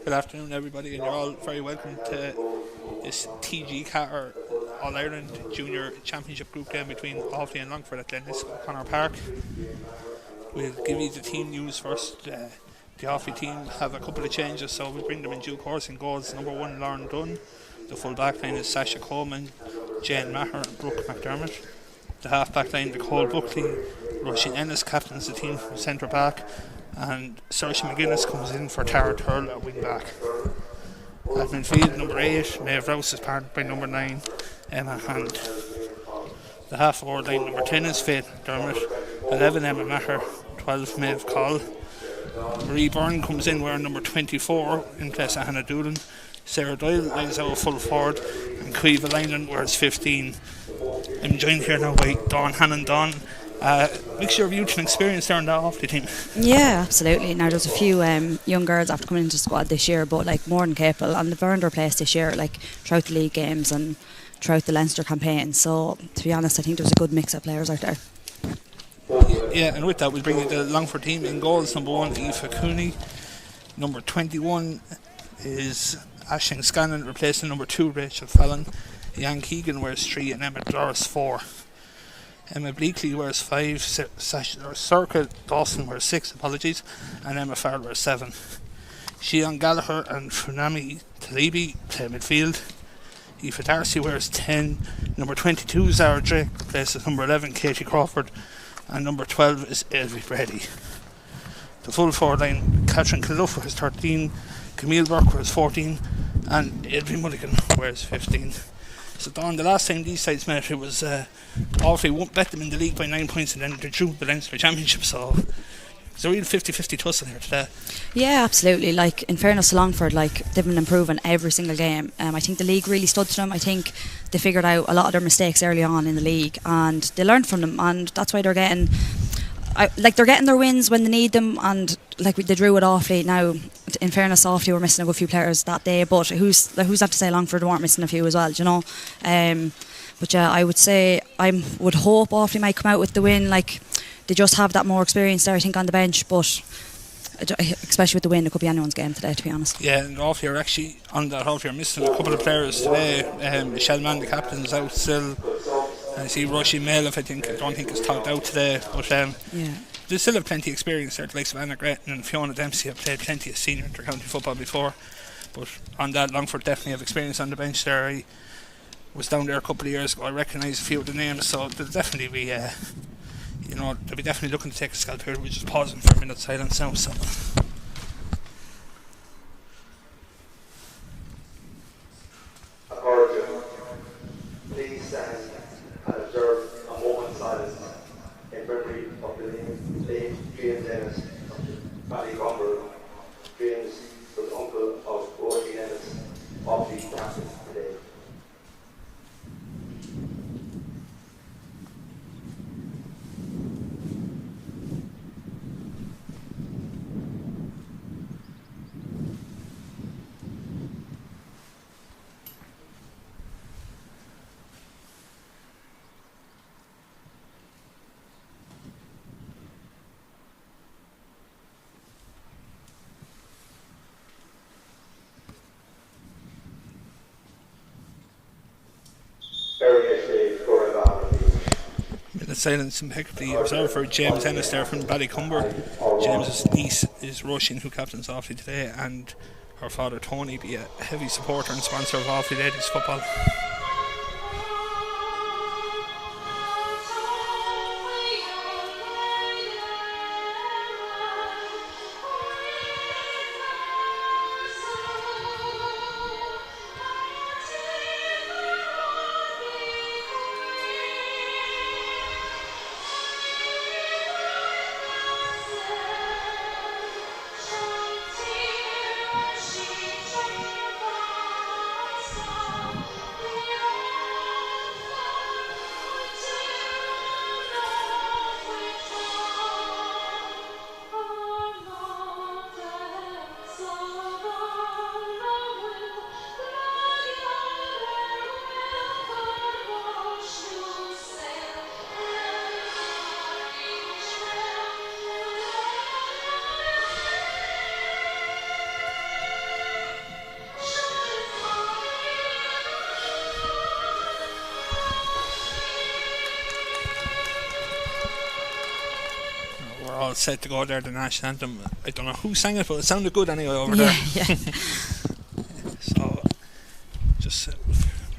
Good afternoon, everybody, and you're all very welcome to this TG4 All-Ireland Junior Championship group game between Offaly and Longford at Glenisk, O'Connor Park. We'll give you the team news first. The Offaly team have a couple of changes, so we'll bring them in due course. In goals, number 1, Lauren Dunn. The full back line is Sasha Coleman, Jane Maher and Brooke McDermott. The half back line, Nicole Buckley, Roisin Ennis captains the team from centre back, and Saoirse McGuinness comes in for Tara Turl at wing back. At midfield, number 8, Maeve Rouse is partnered by number 9, Emma Hand. The half forward line, number 10 is Faith McDermott, 11 Emma Maher, 12 Maeve Coll. Marie Byrne comes in wearing number 24 in place of Hannah Doolan. Sarah Doyle lies out full forward, and Cueva Lineland wears 15. I'm joined here now by Dawn Hannon. Dawn, mixture of youth and experience there in that Offaly team. Yeah, absolutely. Now there's a few young girls after coming into the squad this year, but like more than capable, and they've earned their place this year, like throughout the league games and throughout the Leinster campaign. So to be honest, I think there's a good mix of players out there. Yeah, and with that we'll bring you the Longford team. In goals, number 1 Aoife Cooney, number 21 is Aisling Scanlon replacing number 2 Rachel Fallon. Jan Keegan wears 3 and Emma Doris 4. Emma Bleakley wears 5, Circa Dawson wears 6, and Emma Farrell wears 7. Shion Gallagher and Funami Talibi play midfield. Aoife Darcy wears 10, number 22 Zara Drake replaces number 11 Katie Crawford, and number 12 is Elvie Brady. The full forward line, Catherine Kilduff wears 13, Camille Burke wears 14, and Elvie Mulligan wears 15. So Dawn, the last time these sides met, it was Offaly bet them in the league by 9 points, and then they drew the Leinster Championship, so it's a real 50-50 tussle here today. Yeah, absolutely. Like, in fairness to Longford, like, they've been improving every single game. I think the league really stood to them. I think they figured out a lot of their mistakes early on in the league, and they learned from them, and that's why they're getting they're getting their wins when they need them, and like they drew it Offaly. Now, in fairness, Offaly were missing a good few players that day, but who's that to say Longford weren't missing a few as well, do you know? But yeah, I would say I would hope Offaly might come out with the win. Like, they just have that more experience there, I think, on the bench, but especially with the win, it could be anyone's game today, to be honest. Yeah, and Offaly are actually on that. Offaly are missing a couple of players today. Michelle Mann, the captain, is out still. I see Roisin Melif, I don't think is talked out today, but they still have plenty of experience there. The likes of Anna Gretton and Fiona Dempsey have played plenty of senior inter-county football before, but on that, Longford definitely have experience on the bench there. I was down there a couple of years ago, I recognise a few of the names, so there'll definitely be they'll be definitely looking to take a scalp here. We're just pausing for a minute silence now. So please stand and observe a moment silence in memory of the late Jane Dennis of The silence impeccably observed for James Ennis there from Ballycumber. James's niece is Roisin, who captains Offaly today, and her father Tony be a heavy supporter and sponsor of Offaly ladies football. All set to go there, the national anthem. I don't know who sang it, but it sounded good anyway over there. Yeah. So just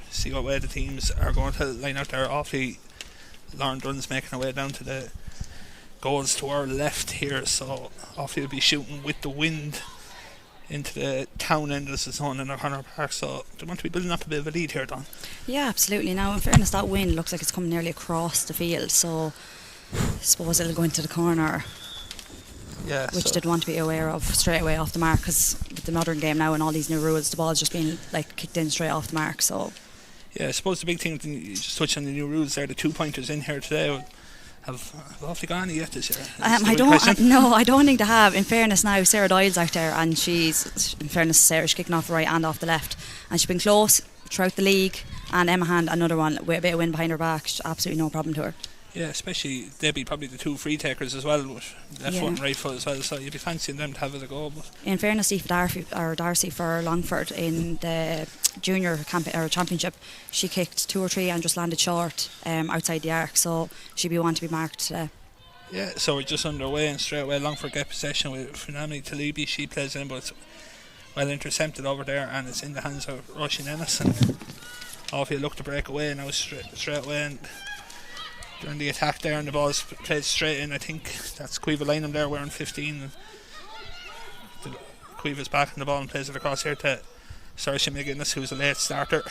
see what way the teams are going to line out there. Offaly, Lauren Dunn's making her way down to the goals to our left here, so Offaly will be shooting with the wind into the town end of the zone in O'Connor Park, so they want to be building up a bit of a lead here, Don. Yeah, absolutely. Now, in fairness, that wind looks like it's coming nearly across the field, so I suppose it'll go into the corner, which they'd want to be aware of straight away off the mark, because with the modern game now and all these new rules, the ball's just being like kicked in straight off the mark. So yeah, I suppose the big thing, you just touched on the new rules there, the 2 pointers in here today. Have Offaly got any yet this year? I don't think they have. In fairness, now Sarah Doyle's out there, and she's Sarah's kicking off the right and off the left, and she's been close throughout the league. And Emma Hand, another one with a bit of wind behind her back, absolutely no problem to her. Yeah, especially they'd be probably the two free takers as well, with left foot and right foot as well, so you'd be fancying them to have it a go. But in fairness, Darcy for Longford in the junior championship, she kicked 2 or 3 and just landed short outside the arc, so she'd be one to be marked today. Yeah, so we're just underway, and straight away Longford get possession with Funami Talibi. She plays in, but it's well intercepted over there, and it's in the hands of Roisin Ennis, and Offaly look to break away now straight away, and during the attack there, and the ball's played straight in. I think that's Cueva Lynham there wearing 15. Cueva's back in the ball and plays it across here to Saoirse McGuinness, who's a late starter.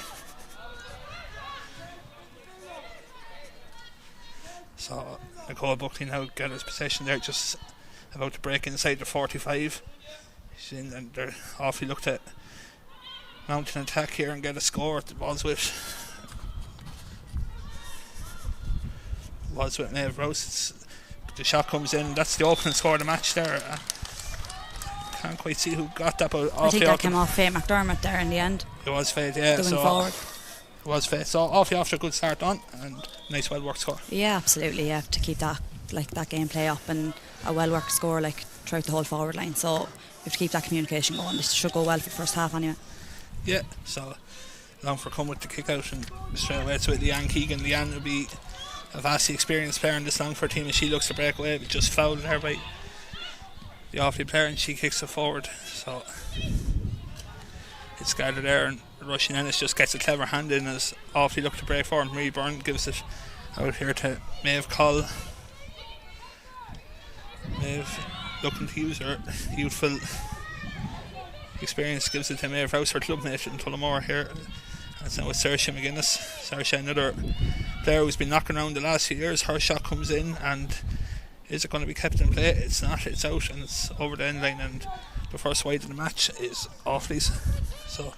So Nicole Buckley now got his possession there, just about to break inside the 45. She's in, and they're Offaly looked at mount an attack here and get a score. The ball's with Maeve Rouse. The shot comes in, that's the opening score of the match there. Can't quite see who got that, but I think that came off Faye McDermott there in the end. It was Faye, yeah. Going forward. It was Faye. So Offaly after a good start on, and nice well worked score. Yeah, absolutely. Yeah, to keep that gameplay up and a well worked score throughout the whole forward line. So you have to keep that communication going. This should go well for the first half anyway. Yeah, so Longford come with the kick out, and straight away it's with Leanne Keegan. Leanne will be a vastly experienced player in this Longford team, and she looks to break away, but just fouled there by the Offaly player, and she kicks it forward. So it's guarded there, and Roisin Ennis just gets a clever hand in as Offaly look to break forward. Marie Byrne gives it out here to Maeve Coll. Maeve looking to use her youthful experience, gives it to Maeve Rouse, her clubmate in Tullamore here. That's now with Saoirse McGuinness. Saoirse, another player who's been knocking around the last few years. Her shot comes in, and is it going to be kept in play? It's not, it's out, and it's over the end line, and the first wide of the match is Offaly's. So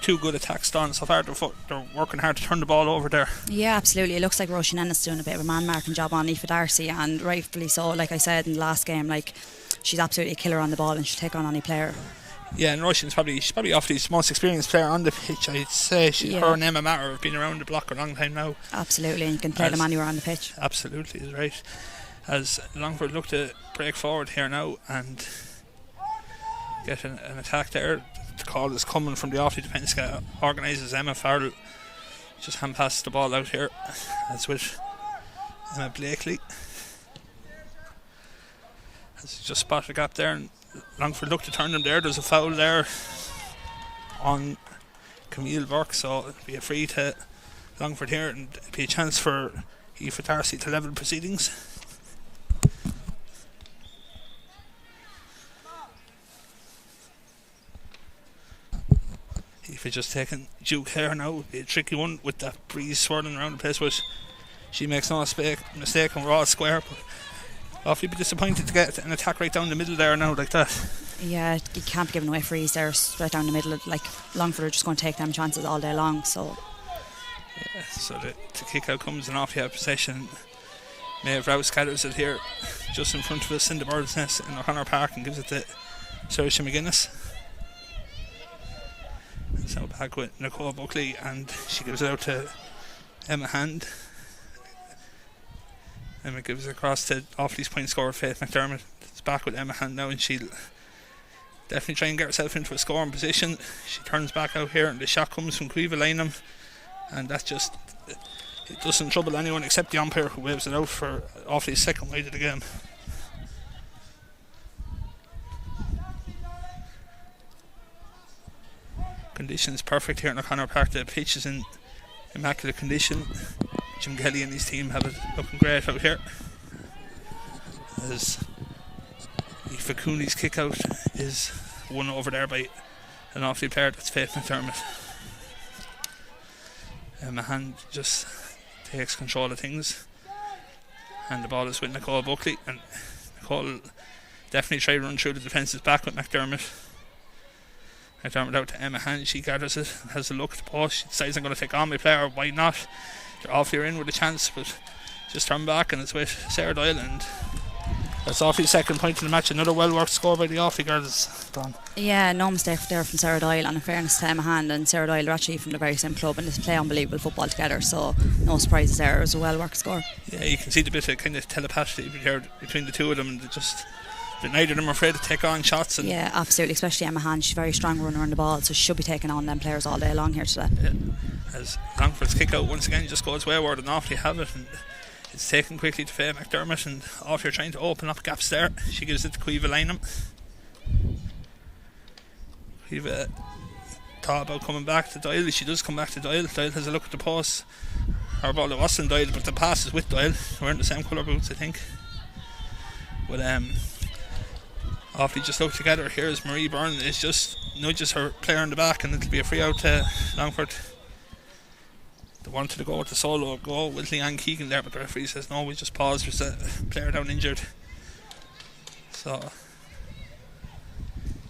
2 good attacks done so far. They're working hard to turn the ball over there. Yeah, absolutely. It looks like Roisin Ennis doing a bit of a man marking job on Aoife Darcy, and rightfully so. Like I said in the last game, she's absolutely a killer on the ball, and she'll take on any player. Yeah, and Roisin's probably Offaly's most experienced player on the pitch. I'd say her and Emma Matter have been around the block a long time now. Absolutely, and you can play them anywhere on the pitch. Absolutely, is right. As Longford look to break forward here now and get an attack there. The call is coming from the Offaly defence. Organises Emma Farrell. Just hand passes the ball out here. That's with Emma Blakely has just spotted a gap there, and Longford look to turn them there. There's a foul there on Camille Burke, so it'll be a free to Longford here, and it'll be a chance for Aoife Darcy to level proceedings. Aoife just taking due care now. It'll be a tricky one with that breeze swirling around the place, but she makes no mistake and we're all square. But Offaly be disappointed to get an attack right down the middle there now like that. Yeah, you can't be giving away frees there right down the middle. Like Longford are just going to take them chances all day long. So yeah, so the kick out comes and Offaly have possession. Maeve Rouse gathers it here just in front of us in the Bird's Nest in O'Connor Park and gives it to Saoirse McGuinness. So back with Nicole Buckley, and she gives it out to Emma Hand. Emma gives it across to Offaly's point scorer Faith McDermott. It's back with Emma Hand now, and she'll definitely try and get herself into a scoring position. She turns back out here, and the shot comes from Caoimhe Lynham, and that just it doesn't trouble anyone except the umpire, who waves it out for Offaly's second wide of the game. Conditions perfect here in O'Connor Park. The pitch is in immaculate condition. Jim Kelly and his team have it looking great out here, as Aoife Cooney's kick out is won over there by an Offaly player. That's Faith McDermott. Emma Hand just takes control of things, and the ball is with Nicole Buckley, and Nicole definitely try to run through the defences back with McDermott out to Emma Hand. She gathers it, has a look at the post. She decides, I'm going to take on my player, why not? They're Offaly in with a chance, but just turn back, and it's with Sarah Doyle, and that's Offaly's second point in the match. Another well worked score by the Offaly girls. Don. yeah, no mistake there from Sarah Doyle, and in fairness to Emma Hand and Sarah Doyle are actually from the very same club and they play unbelievable football together, so no surprises there. It was a well worked score. Yeah, you can see the bit of kind of telepathy between the two of them, and neither of them are afraid to take on shots. And yeah, absolutely, especially Emma Hand. She's a very strong runner on the ball, so she should be taking on them players all day long here today. Yeah. As Longford's kick out once again just goes wayward, and Offaly have it, and it's taken quickly to Faye McDermott, and Offaly are trying to open up gaps there. She gives it to Caoimhe Lynham. Caoimhe thought about coming back to Doyle. She does come back to Doyle. Doyle has a look at the post. Her ball, it wasn't Doyle, but the pass is with Doyle. We're in the same colour boots, I think. But Offaly just look together here as Marie Byrne is just nudges her player in the back, and it'll be a free out to Longford. They wanted to go with the solo goal with Leanne Keegan there, but the referee says no, we just pause, there's a player down injured. So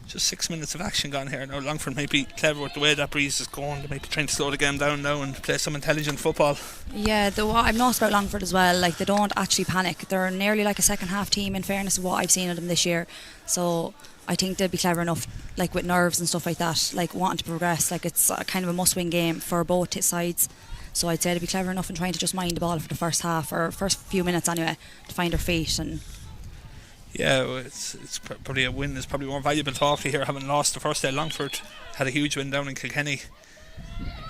just 6 minutes of action gone here now. Longford might be clever with the way that breeze is going. They might be trying to slow the game down now and play some intelligent football. Yeah, what I've noticed about Longford as well, like they don't actually panic. They're nearly like a second half team, in fairness to what I've seen of them this year. So I think they'll be clever enough, like with nerves and stuff like that, like wanting to progress. Like it's kind of a must-win game for both sides. So I'd say they'll be clever enough in trying to just mind the ball for the first half, or first few minutes anyway, to find their feet. And yeah, well, it's probably a win is probably more valuable to Offaly here, having lost the first day. Longford had a huge win down in Kilkenny,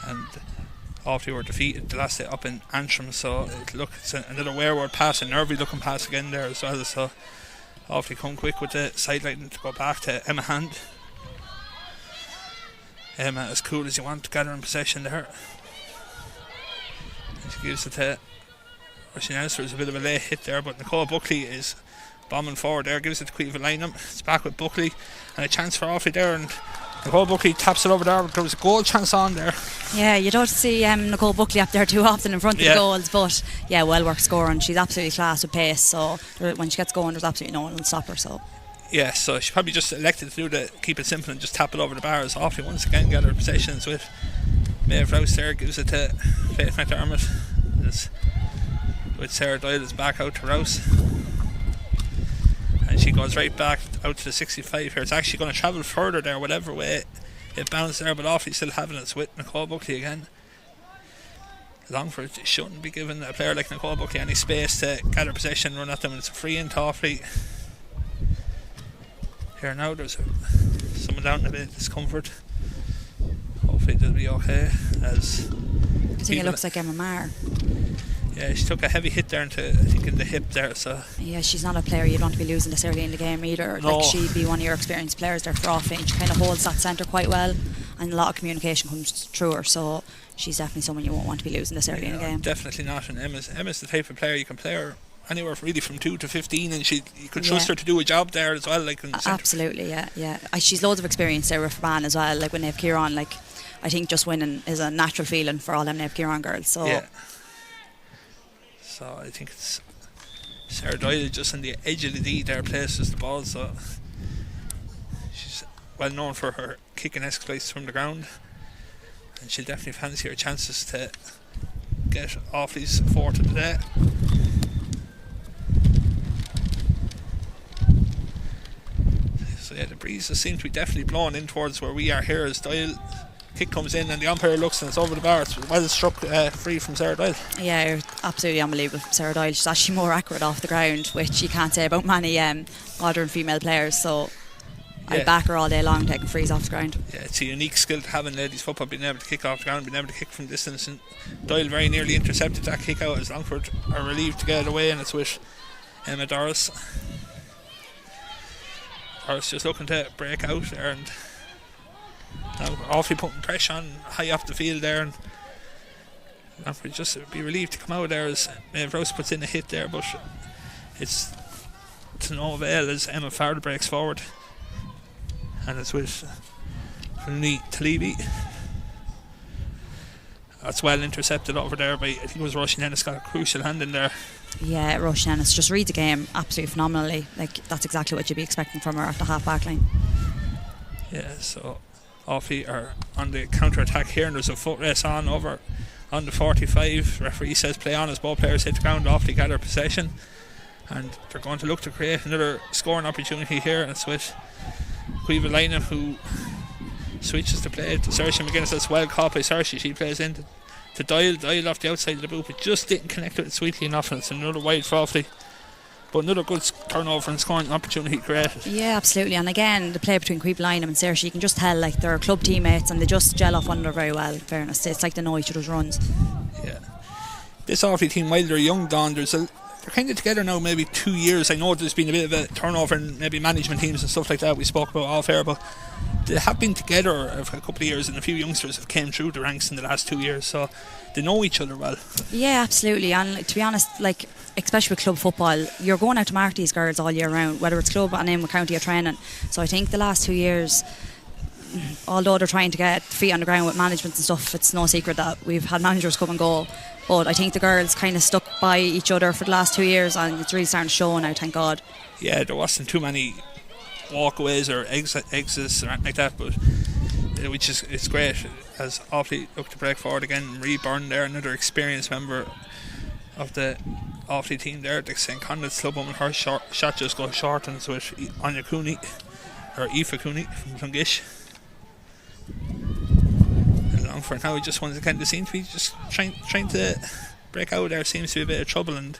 and Offaly were defeated the last day up in Antrim. So it's another wayward pass, a nervy looking pass again there as well. So Offaly come quick with the sideline to go back to Emma Hand. Emma, as cool as you want, to gather in possession there. And she gives it to Russian Elster. There's a bit of a late hit there, but Nicole Buckley is bombing forward there, gives it to Caoimhe Lynham. It's back with Buckley, and a chance for Offaly there, and Nicole Buckley taps it over there. There was a goal chance on there. Yeah, you don't see Nicole Buckley up there too often in front of the goals, but yeah, well worked score, and she's absolutely class with pace, so when she gets going there's absolutely no one will stop her. So yeah, so she probably just elected to keep it simple and just tap it over the bars. Offaly once again gather possessions with Maeve Rouse there, gives it to Faith McDermott, with Sarah Doyle is back out to Rouse, and she goes right back out to the 65 here. It's actually going to travel further there whatever way it bounced there, but Offaly still having it. It's with Nicole Buckley again. Longford shouldn't be giving a player like Nicole Buckley any space to gather possession and run at them. It's a free in to Offaly. Here now there's someone down a bit of discomfort. Hopefully they'll be okay, as I think it looks like Emma Maher. Yeah, she took a heavy hit there into, I think, in the hip there. So Yeah, she's not a player you'd want to be losing this early in the game either. No. Like, she'd be one of your experienced players there for Offaly, and she kind of holds that centre quite well, and a lot of communication comes through her, so she's definitely someone you won't want to be losing this early in the game. Definitely not. And Emma's the type of player you can play her anywhere really from 2 to 15, and you could trust her to do a job there as well. Like in the centre. Absolutely, yeah. She's loads of experience there with Fermanagh as well. Like when they have Kieran, like I think just winning is a natural feeling for all them Nave Kieran girls. So yeah. So I think it's Sarah Doyle just on the edge of the D there, places the ball. So she's well known for her kicking exploits from the ground, and she'll definitely fancy her chances to get Offaly's 4th of the day. So yeah, the breezes seem to be definitely blowing in towards where we are here as Doyle kick comes in and the umpire looks and it's over the bar. It's well struck free from Sarah Doyle. Yeah, absolutely unbelievable from Sarah Doyle. She's actually more accurate off the ground, which you can't say about many modern female players, so I back her all day long taking frees off the ground. Yeah, it's a unique skill to have in ladies football, being able to kick off the ground, being able to kick from distance, and Doyle very nearly intercepted that kick out as Longford are relieved to get it away, and it's with Emma Doris. Doris just looking to break out there, and now Offaly putting pressure on high up the field there, and Longford just be relieved to come out there as Maeve Rouse puts in a hit there, but it's to no avail as Emma Farrell breaks forward, and it's with Rooney Talibi. That's well intercepted over there by, I think it was Roisin Ennis, got a crucial hand in there. Yeah, Roisin Ennis just read the game absolutely phenomenally. Like, that's exactly what you'd be expecting from her at the half back line. Yeah, so Offaly are on the counter attack here, and there's a foot race on over on the 45. Referee says play on as both players hit the ground. Offaly gather possession, and they're going to look to create another scoring opportunity here, and it's with Cueva Lynham who switches to play to Saoirse McGuinness. That's well caught by Saoirse. She plays in to Doyle off the outside of the boot, but just didn't connect with it sweetly enough, and it's another wide for Offaly. But another good turnover and scoring opportunity created. Yeah, absolutely. And again, the play between Cueva Lynham and Saoirse, you can just tell like they're club teammates and they just gel off one another very well, in fairness. It's like they know each other's runs. Yeah. This Offaly team, while they're young, Dawn, they're kind of together now maybe 2 years. I know there's been a bit of a turnover in maybe management teams and stuff like that we spoke about off air, but they have been together for a couple of years, and a few youngsters have came through the ranks in the last 2 years, so they know each other well. Yeah, absolutely. And to be honest, like, especially with club football, you're going out to mark these girls all year round, whether it's club and in with county or training. So I think the last 2 years, although they're trying to get feet on the ground with management and stuff, it's no secret that we've had managers come and go, but I think the girls kind of stuck by each other for the last 2 years, and it's really starting to show now, thank God. Yeah, there wasn't too many walkaways or exits or anything like that, but which is, it's great as Offaly look to break forward again. Marie Byrne there, another experienced member of the Offaly team there, the St. Conrad's club woman. Her shot just goes short, and it's with Anya Cooney, or Aoife Cooney from Clongish. And Longford now, just once again, they seem to be just trying to break out there. Seems to be a bit of trouble, and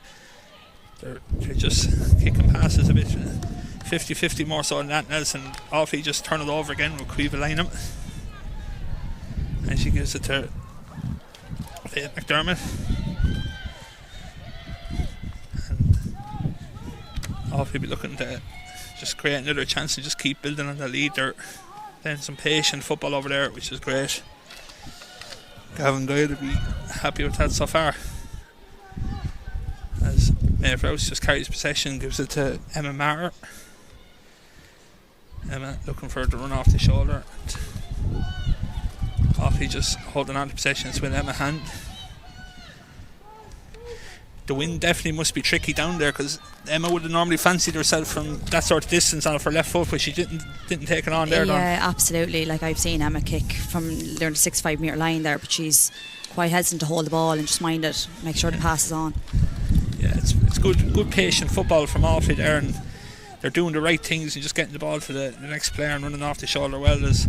they're just kicking passes a bit 50-50 more so than that. Nelson Offaly just turn it over again with Cueva Lynham, and she gives it to Faith McDermott, and Offaly be looking to just create another chance and just keep building on the lead. They're playing some patient football over there, which is great. Gavin Doyle will be happy with that so far, as Maeve Rouse just carries possession, gives it to Emma Maher. Emma looking for the run off the shoulder. Offaly just holding on to possession. It's with Emma hand. The wind definitely must be tricky down there, because Emma would have normally fancied herself from that sort of distance on her left foot, but she didn't take it on there. Yeah, absolutely. Like, I've seen Emma kick from the 6-5 metre line there, but she's quite hesitant to hold the ball and just mind it, make sure the pass is on. Yeah, it's good patient football from Offaly there, and they're doing the right things and just getting the ball to the next player and running off the shoulder well, as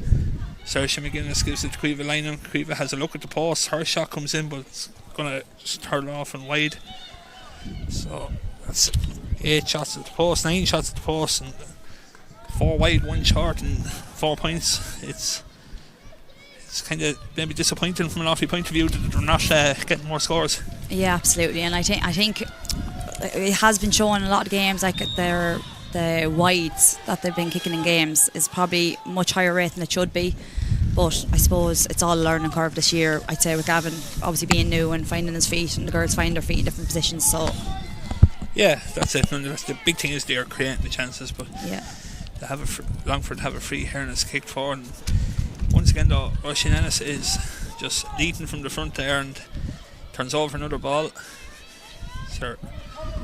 Saoirse McGuinness gives it to Cueva Lynham. Cueva has a look at the post. Her shot comes in, but it's going to just hurl off and wide. So that's 8 shots at the post, 9 shots at the post, and 4 wide, 1 short, and 4 points. It's kind of maybe disappointing from an Offaly point of view that they're not getting more scores. Yeah, absolutely. And I think it has been shown in a lot of games, like the wides that they've been kicking in games is probably much higher rate than it should be. But I suppose it's all a learning curve this year, I'd say, with Gavin obviously being new and finding his feet, and the girls find their feet in different positions. So yeah, that's it. And the big thing is they are creating the chances, but yeah, they have Longford have a free here and it's kicked forward. And once again, though, Roisin Ennis is just leading from the front there and turns over another ball. So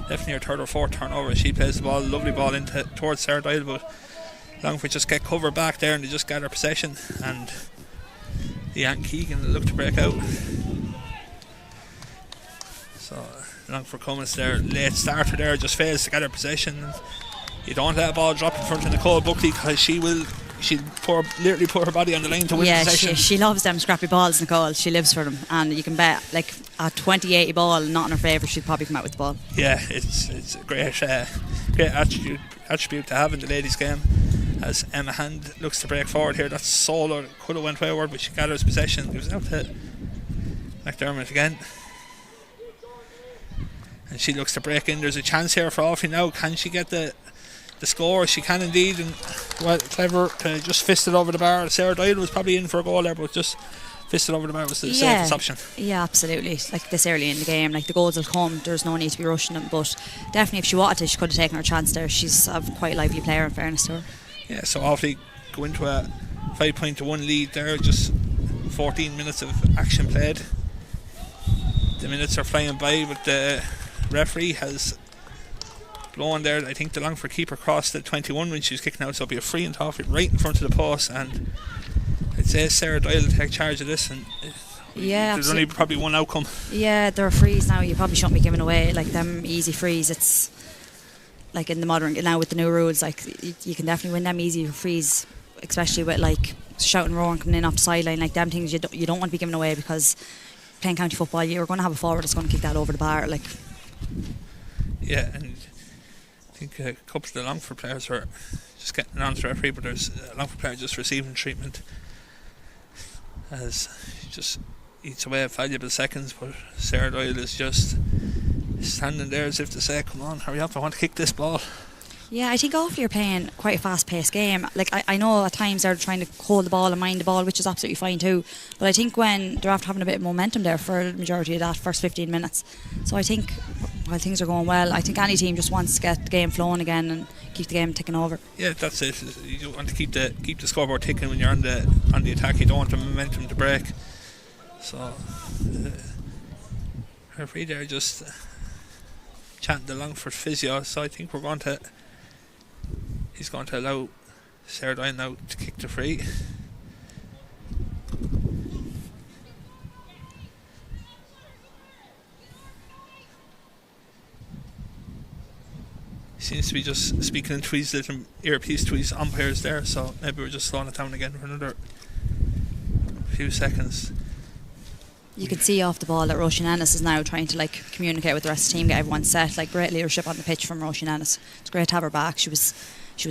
definitely her third or fourth turnover. She plays the ball, lovely ball towards Sarah Doyle, but Longford just get covered back there and they just gather possession, and Leanne Keegan look to break out. So Longford Cummins there, late starter there, just fails to gather possession. You don't let a ball drop in front of Nicole Buckley, because she'll literally put her body on the line to win possession. She loves them scrappy balls, Nicole. She lives for them, and you can bet, like, a 20-80 ball not in her favour, she'd probably come out with the ball. Yeah, it's a great attribute to have in the ladies' game. As Emma Hand looks to break forward here, that's solo, could have went forward, but she gathers possession, gives it out to McDermott again, and she looks to break in. There's a chance here for Offaly now. Can she get the score? She can indeed, and well, clever to just fist it over the bar. Sarah Doyle was probably in for a goal there, but just fist it over the bar was the safest option. Yeah, absolutely. Like, this early in the game, like, the goals will come, there's no need to be rushing them, but definitely if she wanted to, she could have taken her chance there. She's a quite lively player, in fairness to her. Yeah, so Offaly go into a 5-1 lead there, just 14 minutes of action played. The minutes are flying by, but the referee has blown there. I think the Longford keeper crossed the 21 when she was kicking out, so it'll be a free and Offaly right in front of the post, and I'd say Sarah Doyle will take charge of this, and there's only probably one outcome. Yeah, there are frees now you probably shouldn't be giving away, like them easy frees. It's like in the modern, now with the new rules, like you can definitely win them easy frees, especially with like shouting and roaring coming in off the sideline, like them things you don't want to be giving away, because playing county football you're going to have a forward that's going to kick that over the bar, like. Yeah, and I think a couple of the Longford players were just getting on to the referee, but there's a Longford player just receiving treatment as he just eats away at valuable seconds, but Sarah Doyle is just standing there as if to say, come on, hurry up, I want to kick this ball. Yeah, I think Offaly are playing quite a fast-paced game. Like, I know at times they're trying to hold the ball and mind the ball, which is absolutely fine too, but I think when they're after having a bit of momentum there for the majority of that first 15 minutes, so I think while things are going well, I think any team just wants to get the game flowing again and keep the game ticking over. Yeah, that's it. You want to keep the scoreboard ticking when you're on the attack. You don't want the momentum to break. So referee there just chanting the Longford physio, so I think he's going to allow Sarah Doyle now to kick the free. Seems to be just speaking in tweets, little earpiece tweets, umpires there, so maybe we're just slowing it down again for another few seconds. You can see off the ball that Roisin Ennis is now trying to like communicate with the rest of the team, get everyone set. Like, great leadership on the pitch from Roisin Ennis. It's great to have her back. She was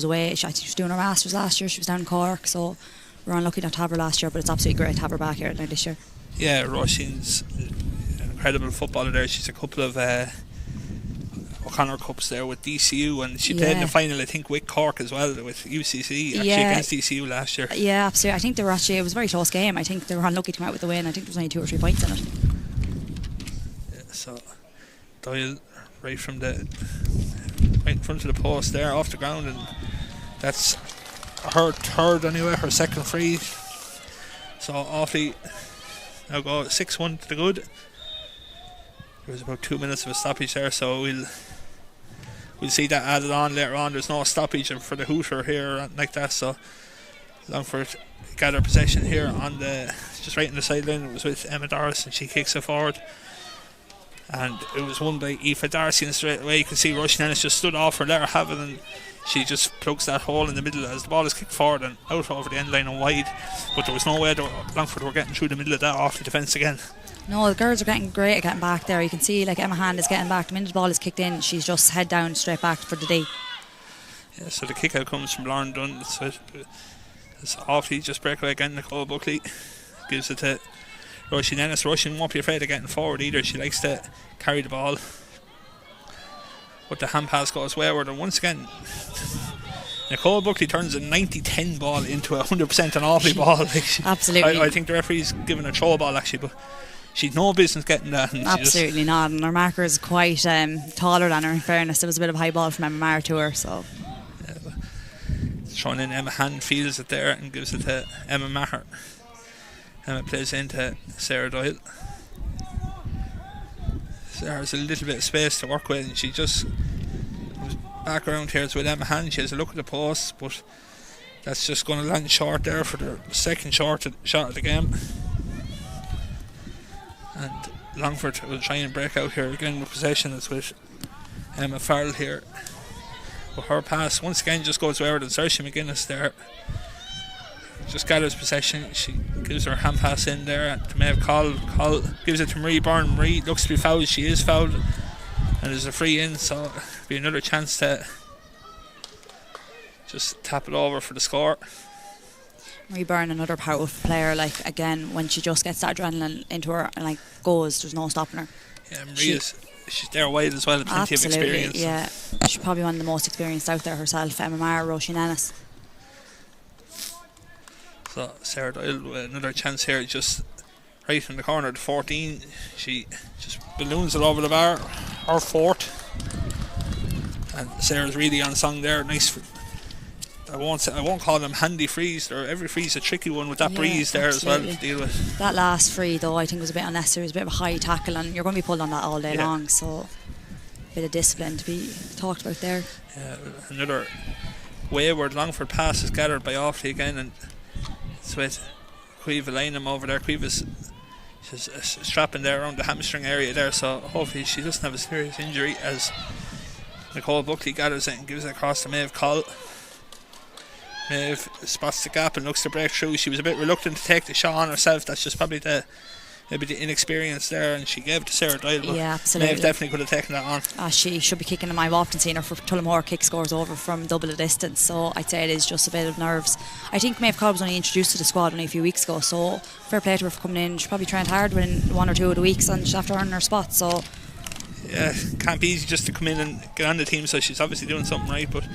away. I think she was doing her masters last year. She was down in Cork, so we were unlucky not to have her last year, but it's absolutely great to have her back here now this year. Yeah, Roisin's an incredible footballer there. She's a couple of O'Connor Cups there with DCU, and she played in the final, I think, with Cork as well, with UCC against DCU last year. Yeah, absolutely. I think it was a very close game. I think they were unlucky to come out with the win. I think there was only 2 or 3 points in it. Yeah, so Doyle right in front of the post there, off the ground, and that's her third anyway, her second free. So Offaly now go 6-1 to the good. There was about 2 minutes of a stoppage there, so we'll see that added on later on. There's no stoppage for the hooter here like that, so Longford gather possession here on just right in the sideline. It was with Emma Doris, and she kicks it forward, and it was won by Aoife Darcy, and straight away you can see Roisin Ennis just stood off her, let her have it, and she just plugs that hole in the middle as the ball is kicked forward and out over the end line and wide, but there was no way Longford were getting through the middle of that off the defence again. No, the girls are getting great at getting back there. You can see like Emma Hand is getting back. The minute the ball is kicked in, she's just head down straight back for the D. Yeah, so the kick out comes from Lauren Dunn. It's Offaly just break away again. Nicole Buckley gives it to Roisin Ennis. Roisin won't be afraid of getting forward either. She likes to carry the ball. But the hand pass goes wayward, and once again Nicole Buckley turns a 90-10 ball into a 100% an Offaly ball. Absolutely. I think the referee's given a throw ball actually, but she'd no business getting that. And absolutely not, and her marker is quite taller than her, in fairness. There was a bit of a high ball from Emma Maher to her, so thrown in. Emma Hand feels it there and gives it to Emma Maher. Emma plays into Sarah Doyle. Sarah has a little bit of space to work with, and she just comes back around here. It's with Emma Hand. She has a look at the post, but that's just going to land short there for the second shot of the game. And Longford will try and break out here again with possession. It's with Emma Farrell here. But her pass once again just goes wayward, and Saoirse McGuinness there just gathers possession. She gives her hand pass in there to Maeve Call gives it to Marie Byrne. Marie looks to be fouled. She is fouled, and there's a free in, so it'll be another chance to just tap it over for the score. Marie Byrne, another powerful player. Like, again, when she just gets that adrenaline into her and like goes, there's no stopping her. Yeah, she's there wide as well, plenty of experience. Yeah, she's probably one of the most experienced out there herself. Emma Maher, Roisin Ennis. So Sarah Doyle with another chance here, just right in the corner at 14. She just balloons it over the bar, her fourth, and Sarah's really on song there. Nice. I won't call them handy frees. Every free's a tricky one with that breeze there absolutely. As well to deal with. That last free though, I think was a bit unnecessary. It was a bit of a high tackle, and you're going to be pulled on that all day long. So a bit of discipline to be talked about there. Another wayward Longford pass is gathered by Offaly again, and it's with Caoimhe Lanham over there. Caoimhe's strapping there around the hamstring area there, so hopefully she doesn't have a serious injury, as Nicole Buckley gathers it and gives it across to Maeve Call. Maeve spots the gap and looks to break through. She was a bit reluctant to take the shot on herself. That's just probably maybe the inexperience there, and she gave it to Sarah Doyle. Yeah, absolutely. Maeve definitely could have taken that on. She should be kicking them. I've often seen her for Tullamore kick scores over from double the distance, so I'd say it is just a bit of nerves. I think Maeve Cobb was only introduced to the squad only a few weeks ago, so fair play to her for coming in. She probably trained hard within 1 or 2 of the weeks, and she's after earning her spot, so yeah, can't be easy just to come in and get on the team, so she's obviously doing something right. But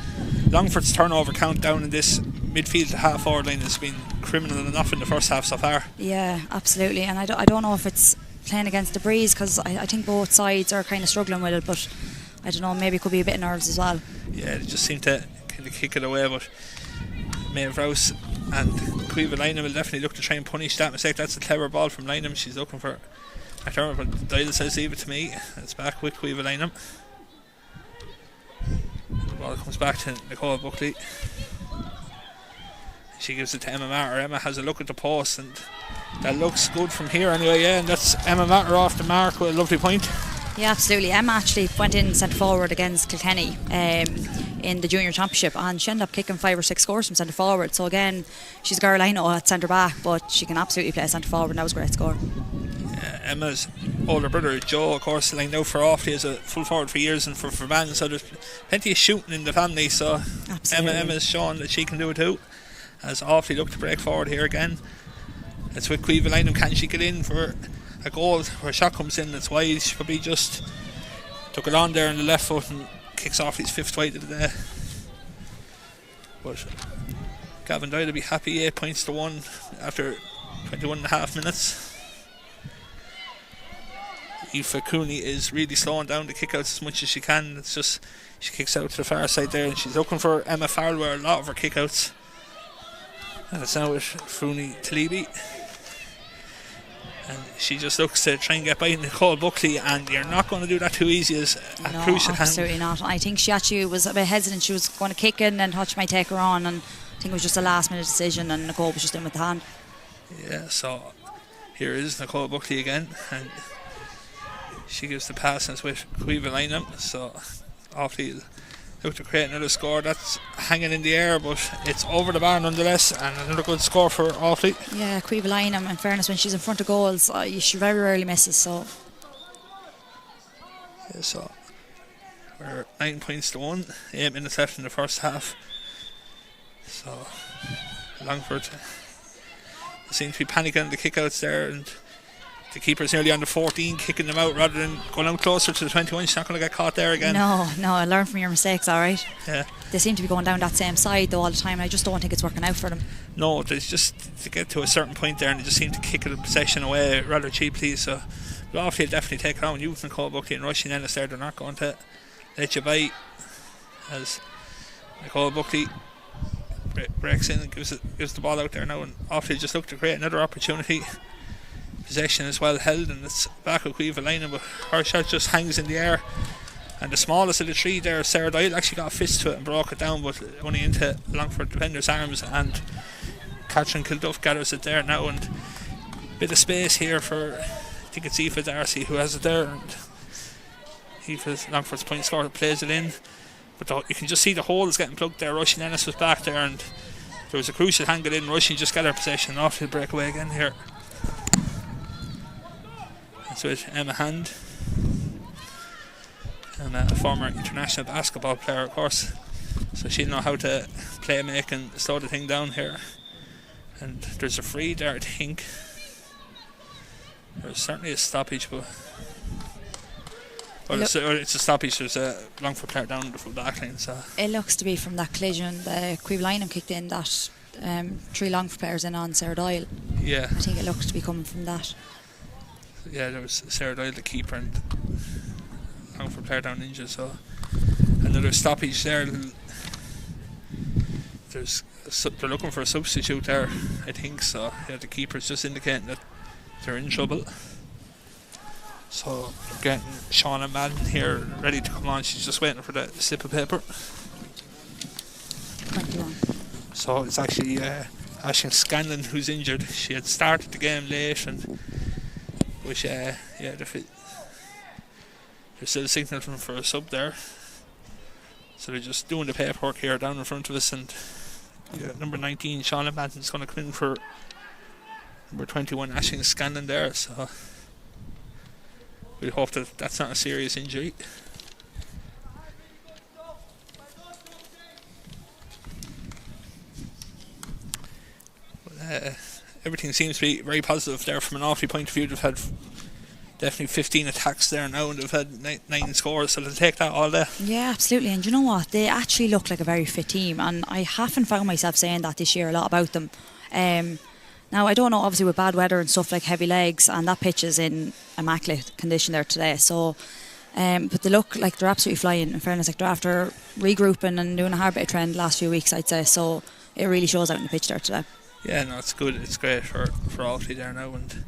Longford's turnover count down in this midfield to half forward line has been criminal enough in the first half so far. Yeah, absolutely, and I don't know if it's playing against the breeze, because I think both sides are kind of struggling with it, but I don't know, maybe it could be a bit of nerves as well. Yeah, they just seem to kind of kick it away, but Maeve Rouse and Caoimhe Lanham will definitely look to try and punish that mistake. That's a clever ball from Lanham. She's looking for a turn, but Doyle says leave it to me. It's back with Caoimhe Lanham. The ball comes back to Nicole Buckley. She gives it to Emma Maher. Emma has a look at the post, and that looks good from here anyway. Yeah, and that's Emma Maher off the mark with a lovely point. Yeah, absolutely. Emma actually went in centre forward against Kilkenny in the Junior Championship, and she ended up kicking 5 or 6 scores from centre forward. So again, she's a girl I know at centre back, but she can absolutely play centre forward, and that was a great score. Emma's older brother Joe, of course, lined out for Offaly as a full forward for years and for Van, so there's plenty of shooting in the family, so Emma's shown that she can do it too, as Offaly look to break forward here again. It's with Caoimhe Lanham. Can she get in for a goal where a shot comes in that's wide? She probably just took it on there on the left foot and kicks Offaly's 5th wide of the day. But Gavin Doyle will be happy. 8 points to 1 after 21.5 minutes. Aoife Cooney is really slowing down the kickouts as much as she can. It's just she kicks out to the far side there, and she's looking for Emma Farrell where a lot of her kickouts. And it's now with Frooney Talibi, and she just looks to try and get by Nicole Buckley, and you're not going to do that too easy as a crucial hand. Absolutely not. I think she actually was a bit hesitant. She was going to kick in and Hutch might take her on, and I think it was just a last minute decision, and Nicole was just in with the hand. Yeah, so here is Nicole Buckley again, and she gives the pass, and it's with Caoimhe Lanham. So Offaly look to create another score. That's hanging in the air, but it's over the bar nonetheless, and another good score for Offaly. Yeah, Caoimhe Lanham, in fairness, when she's in front of goals, she very rarely misses. So yeah, so we're 9 points to 1, 8 minutes left in the first half. So Longford seem to be panicking the kickouts there, and The keeper's nearly on the 14, kicking them out rather than going out closer to the 21. She's not going to get caught there again. No, learn from your mistakes, alright. Yeah. They seem to be going down that same side though all the time, and I just don't think it's working out for them. No, there's just to get to a certain point there, and they just seem to kick the possession away rather cheaply. So, but Offaly will definitely take it on. Youth Nicole Buckley and Rushing Ennis there, they're not going to let you by. As Nicole Buckley breaks in and gives the ball out there now, and Offaly just look to create another opportunity. Possession is well held, and it's back with Cuivalina, but her shot just hangs in the air. And the smallest of the three there, Sarah Doyle, actually got a fist to it and broke it down, but only into Longford defender's arms. And Catherine Kilduff gathers it there now, and a bit of space here for, I think it's Aoife Darcy who has it there, and Aoife's Longford's point scorer plays it in. But you can just see the hole is getting plugged there. Rushing Ennis was back there, and there was a crucial angle in. Rushing just got her possession off. He'll break away again here. It's with Emma Hand, and a former international basketball player, of course, so she'll know how to play, make and slow the thing down here. And there's a free there, I think. There's certainly a stoppage, but it's a stoppage. There's a Longford player down in the full back line, so it looks to be from that collision the Cuivalina kicked in that 3 Longford players in on Sarah Doyle. Yeah, I think it looks to be coming from that. Yeah, there was Sarah Doyle, the keeper, and Longford player down injured, so another stoppage there. They're looking for a substitute there, I think, so yeah, the keeper's just indicating that they're in trouble. So getting Shauna Madden here ready to come on. She's just waiting for the slip of paper. 21. So it's actually Aisling Scanlon who's injured. She had started the game late, and which they're still signalling for a sub there. So they're just doing the paperwork here down in front of us, and number 19 Shauna Madden's going to come in for number 21 Aisling Scanlon there. So we hope that that's not a serious injury. But, everything seems to be very positive there from an Offaly point of view. They've had definitely 15 attacks there now, and they've had 9 scores, so they'll take that all day. Yeah, absolutely. And you know what? They actually look like a very fit team, and I haven't found myself saying that this year a lot about them. Now, I don't know, obviously with bad weather and stuff like heavy legs, and that pitch is in immaculate condition there today, so but they look like they're absolutely flying, in fairness. Like, they're after regrouping and doing a hard bit of trend the last few weeks, I'd say, so it really shows out in the pitch there today. Yeah, no, it's good. It's great for Offaly there now, and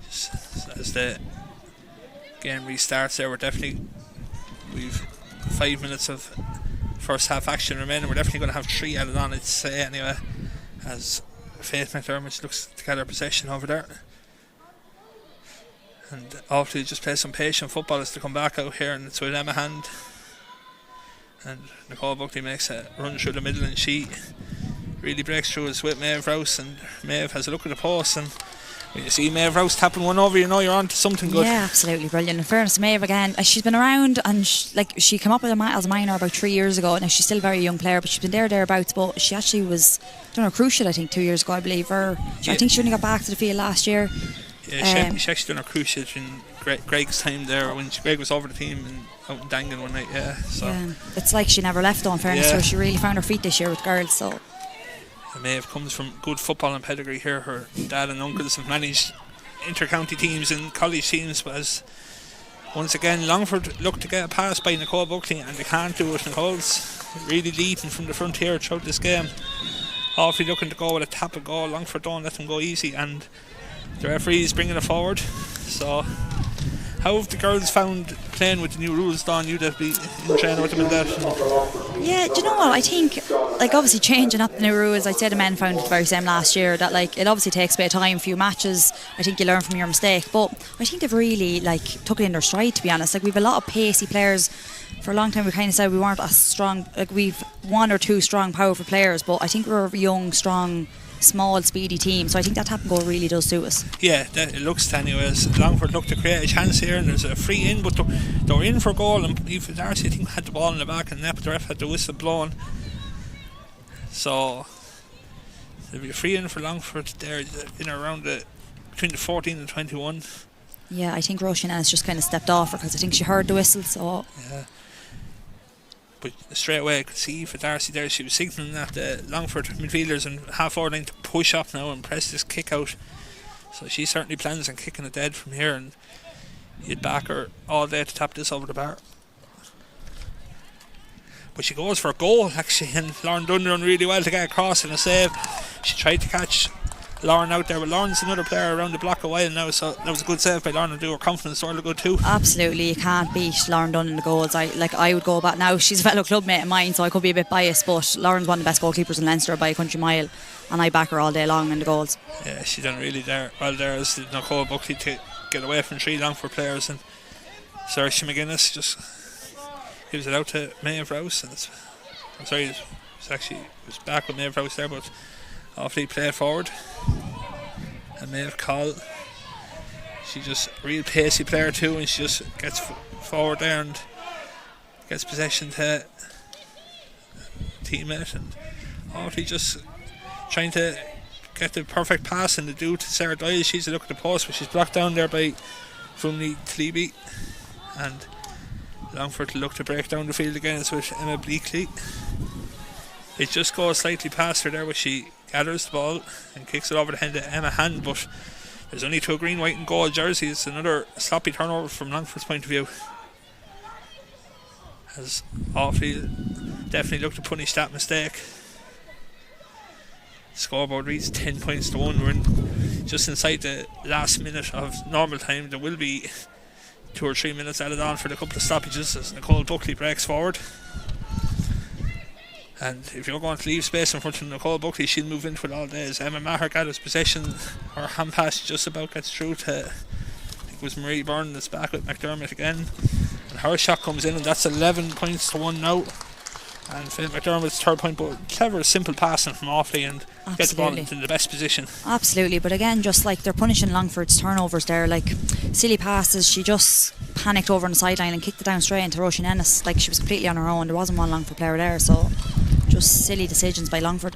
just as the game restarts there, we've 5 minutes of first half action remaining. We're definitely going to have 3 added on, I'd say, anyway, as Faith McDermott looks to get her possession over there. And Offaly just play some patient football as to come back out here, and it's with Emma Hand. And Nicole Buckley makes a run through the middle, and she really breaks through us with Maeve Rouse, and Maeve has a look at the post, and when you see Maeve Rouse tapping one over, you know you're on to something good. Yeah, absolutely brilliant. In fairness to Maeve again, she's been around, and she came up as a minor about 3 years ago. Now she's still a very young player, but she's been thereabouts. But she actually was done her cruciate, I think, 2 years ago, I believe. I think she only got back to the field last year. Yeah, she actually done her cruciate in Greg's time there when Greg was over the team out in Dangan one night. Yeah, so yeah, it's like she never left, though, in fairness to her. She really found her feet this year with girls. So Maeve comes from good football and pedigree here. Her dad and uncles have managed inter-county teams and college teams, but as once again Longford look to get a pass by Nicole Buckley, and they can't do it. Nicole's really leading from the front here throughout this game. Offaly looking to go with a tap of goal. Longford don't let them go easy, and the referee is bringing it forward. So how have the girls found playing with the new rules, Dawn? You'd have been in training with them in that. Yeah, do you know what? I think, like, obviously changing up the new rules, I'd say the men found it the very same last year, that like it obviously takes a bit of time, a few matches. I think you learn from your mistake, but I think they've really took it in their stride, to be honest. Like, we've a lot of pacey players. For a long time we kind of said we weren't as strong, like we've 1 or 2 strong powerful players, but I think we're a young, strong, small, speedy team, so I think that tap and goal really does suit us. Yeah, it looks to anyways. Longford look to create a chance here, and there's a free in, but they're in for goal, and Aoife Darcy, I think, had the ball in the back, and the ref had the whistle blown, so there'll be a free in for Longford there in around the between the 14 and 21. Yeah, I think Roisin Ennis just kind of stepped off her because I think she heard the whistle. So Yeah. But straight away I could see for Darcy there, she was signalling at the Longford midfielders and half forward line to push up now and press this kick out. So she certainly plans on kicking it dead from here, and you'd back her all day to tap this over the bar. But she goes for a goal actually, and Lauren Dunn done really well to get across and a save. She tried to catch Lauren out there, but Lauren's another player around the block a while now, so that was a good save by Lauren, and do her confidence sort of good too. absolutely, you can't beat Lauren Dunn in the goals. I would go back now. She's a fellow clubmate of mine, so I could be a bit biased, but Lauren's one of the best goalkeepers in Leinster by a country mile, and I back her all day long in the goals. Yeah, she done really well there as did Nicole Buckley to get away from 3 Longford players, and Saoirse McGuinness just gives it out to Maeve Rouse, and it was back with Maeve Rouse there, but Offaly play forward, and Maeve Call, she just real pacey player too, and she just gets forward there and gets possession to teammate, and Offaly just trying to get the perfect pass and to do to Sarah Doyle. She's a look at the post, but she's blocked down there by Funley Tleeby, and Longford to look to break down the field again. It's with Emma Bleakley. It just goes slightly past her there, but she gathers the ball and kicks it over the head to Emma Hand, but there's only 2 green, white and gold jerseys. Another sloppy turnover from Longford's point of view, as Offaly definitely look to punish that mistake. Scoreboard reads 10 points to 1. We're just inside the last minute of normal time. There will be 2 or 3 minutes added on for the couple of stoppages as Nicole Buckley breaks forward. And if you're going to leave space in front of Nicole Buckley, she'll move into it all day. As Emma Maher gathers possession, her hand pass just about gets through to, I think it was Marie Byrne that's back with McDermott again, and her shot comes in, and that's 11 points to 1 now. And Phil McDermott's 3rd point, but clever simple passing from Offaly and get the ball into the best position. Absolutely, but again, just like they're punishing Longford's turnovers there, like silly passes. She just panicked over on the sideline and kicked it down straight into Roisin Ennis, like she was completely on her own. There wasn't one Longford player there, so just silly decisions by Longford.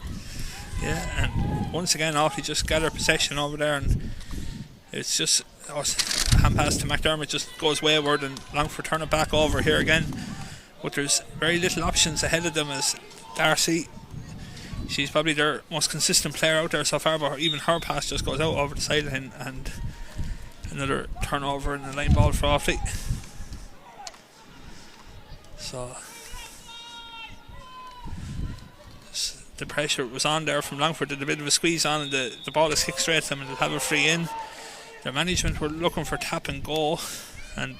Yeah, and once again Offaly just gather possession over there, and it's just hand pass to McDermott just goes wayward, and Longford turn it back over here again. But there's very little options ahead of them, as Darcy, she's probably their most consistent player out there so far, but even her pass just goes out over the sideline, and another turnover and a line ball for Offaly. So the pressure was on there from Longford. Did a bit of a squeeze on, and the ball is kicked straight to them, and they'll have a free in. Their management were looking for tap and go, and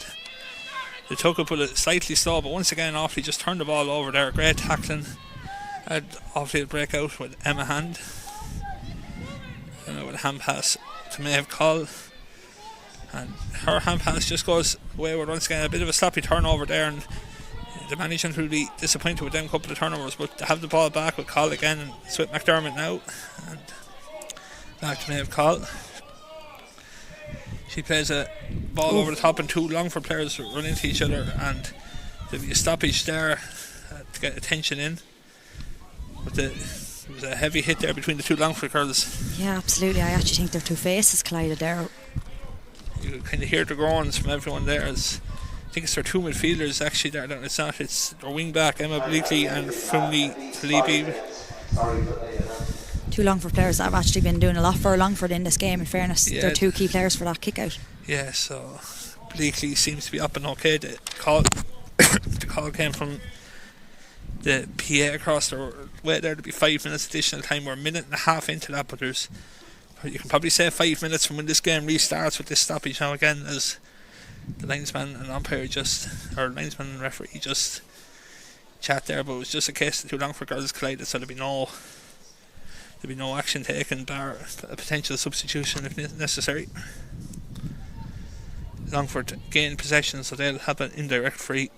they took it, but it slightly slow. But once again Offaly just turned the ball over there. Great tackling, and Offaly will break out with Emma Hand, and with a hand pass to Maeve Call, and her hand pass just goes wayward once again. A bit of a sloppy turnover there, and the management will be disappointed with them couple of turnovers, but to have the ball back with Call again, and it's with McDermott now, and back to Maeve Call. She plays a ball over the top, and 2 Longford players run into each other, and there'll be a stoppage there to get attention in. But there was a heavy hit there between the 2 Longford girls. Yeah, absolutely. I actually think their 2 faces collided there. You kind of hear the groans from everyone there, as I think it's their 2 midfielders actually there. No, it's not, it's their wing back Emma Bleakley and Funley Tleeby. 2 Longford players that have actually been doing a lot for Longford in this game, in fairness. Yeah. They're 2 key players for that kick out. Yeah, so Bleakley seems to be up and okay. The call came from the PA across the way there to be 5 minutes additional time. We're a minute and a half into that, but you can probably say 5 minutes from when this game restarts with this stoppage now again, as the linesman and umpire linesman and referee just chat there. But it was just a case the 2 Longford girls collided, so there'll be no action taken, bar a potential substitution if necessary. Longford gain possession, so they'll have an indirect free.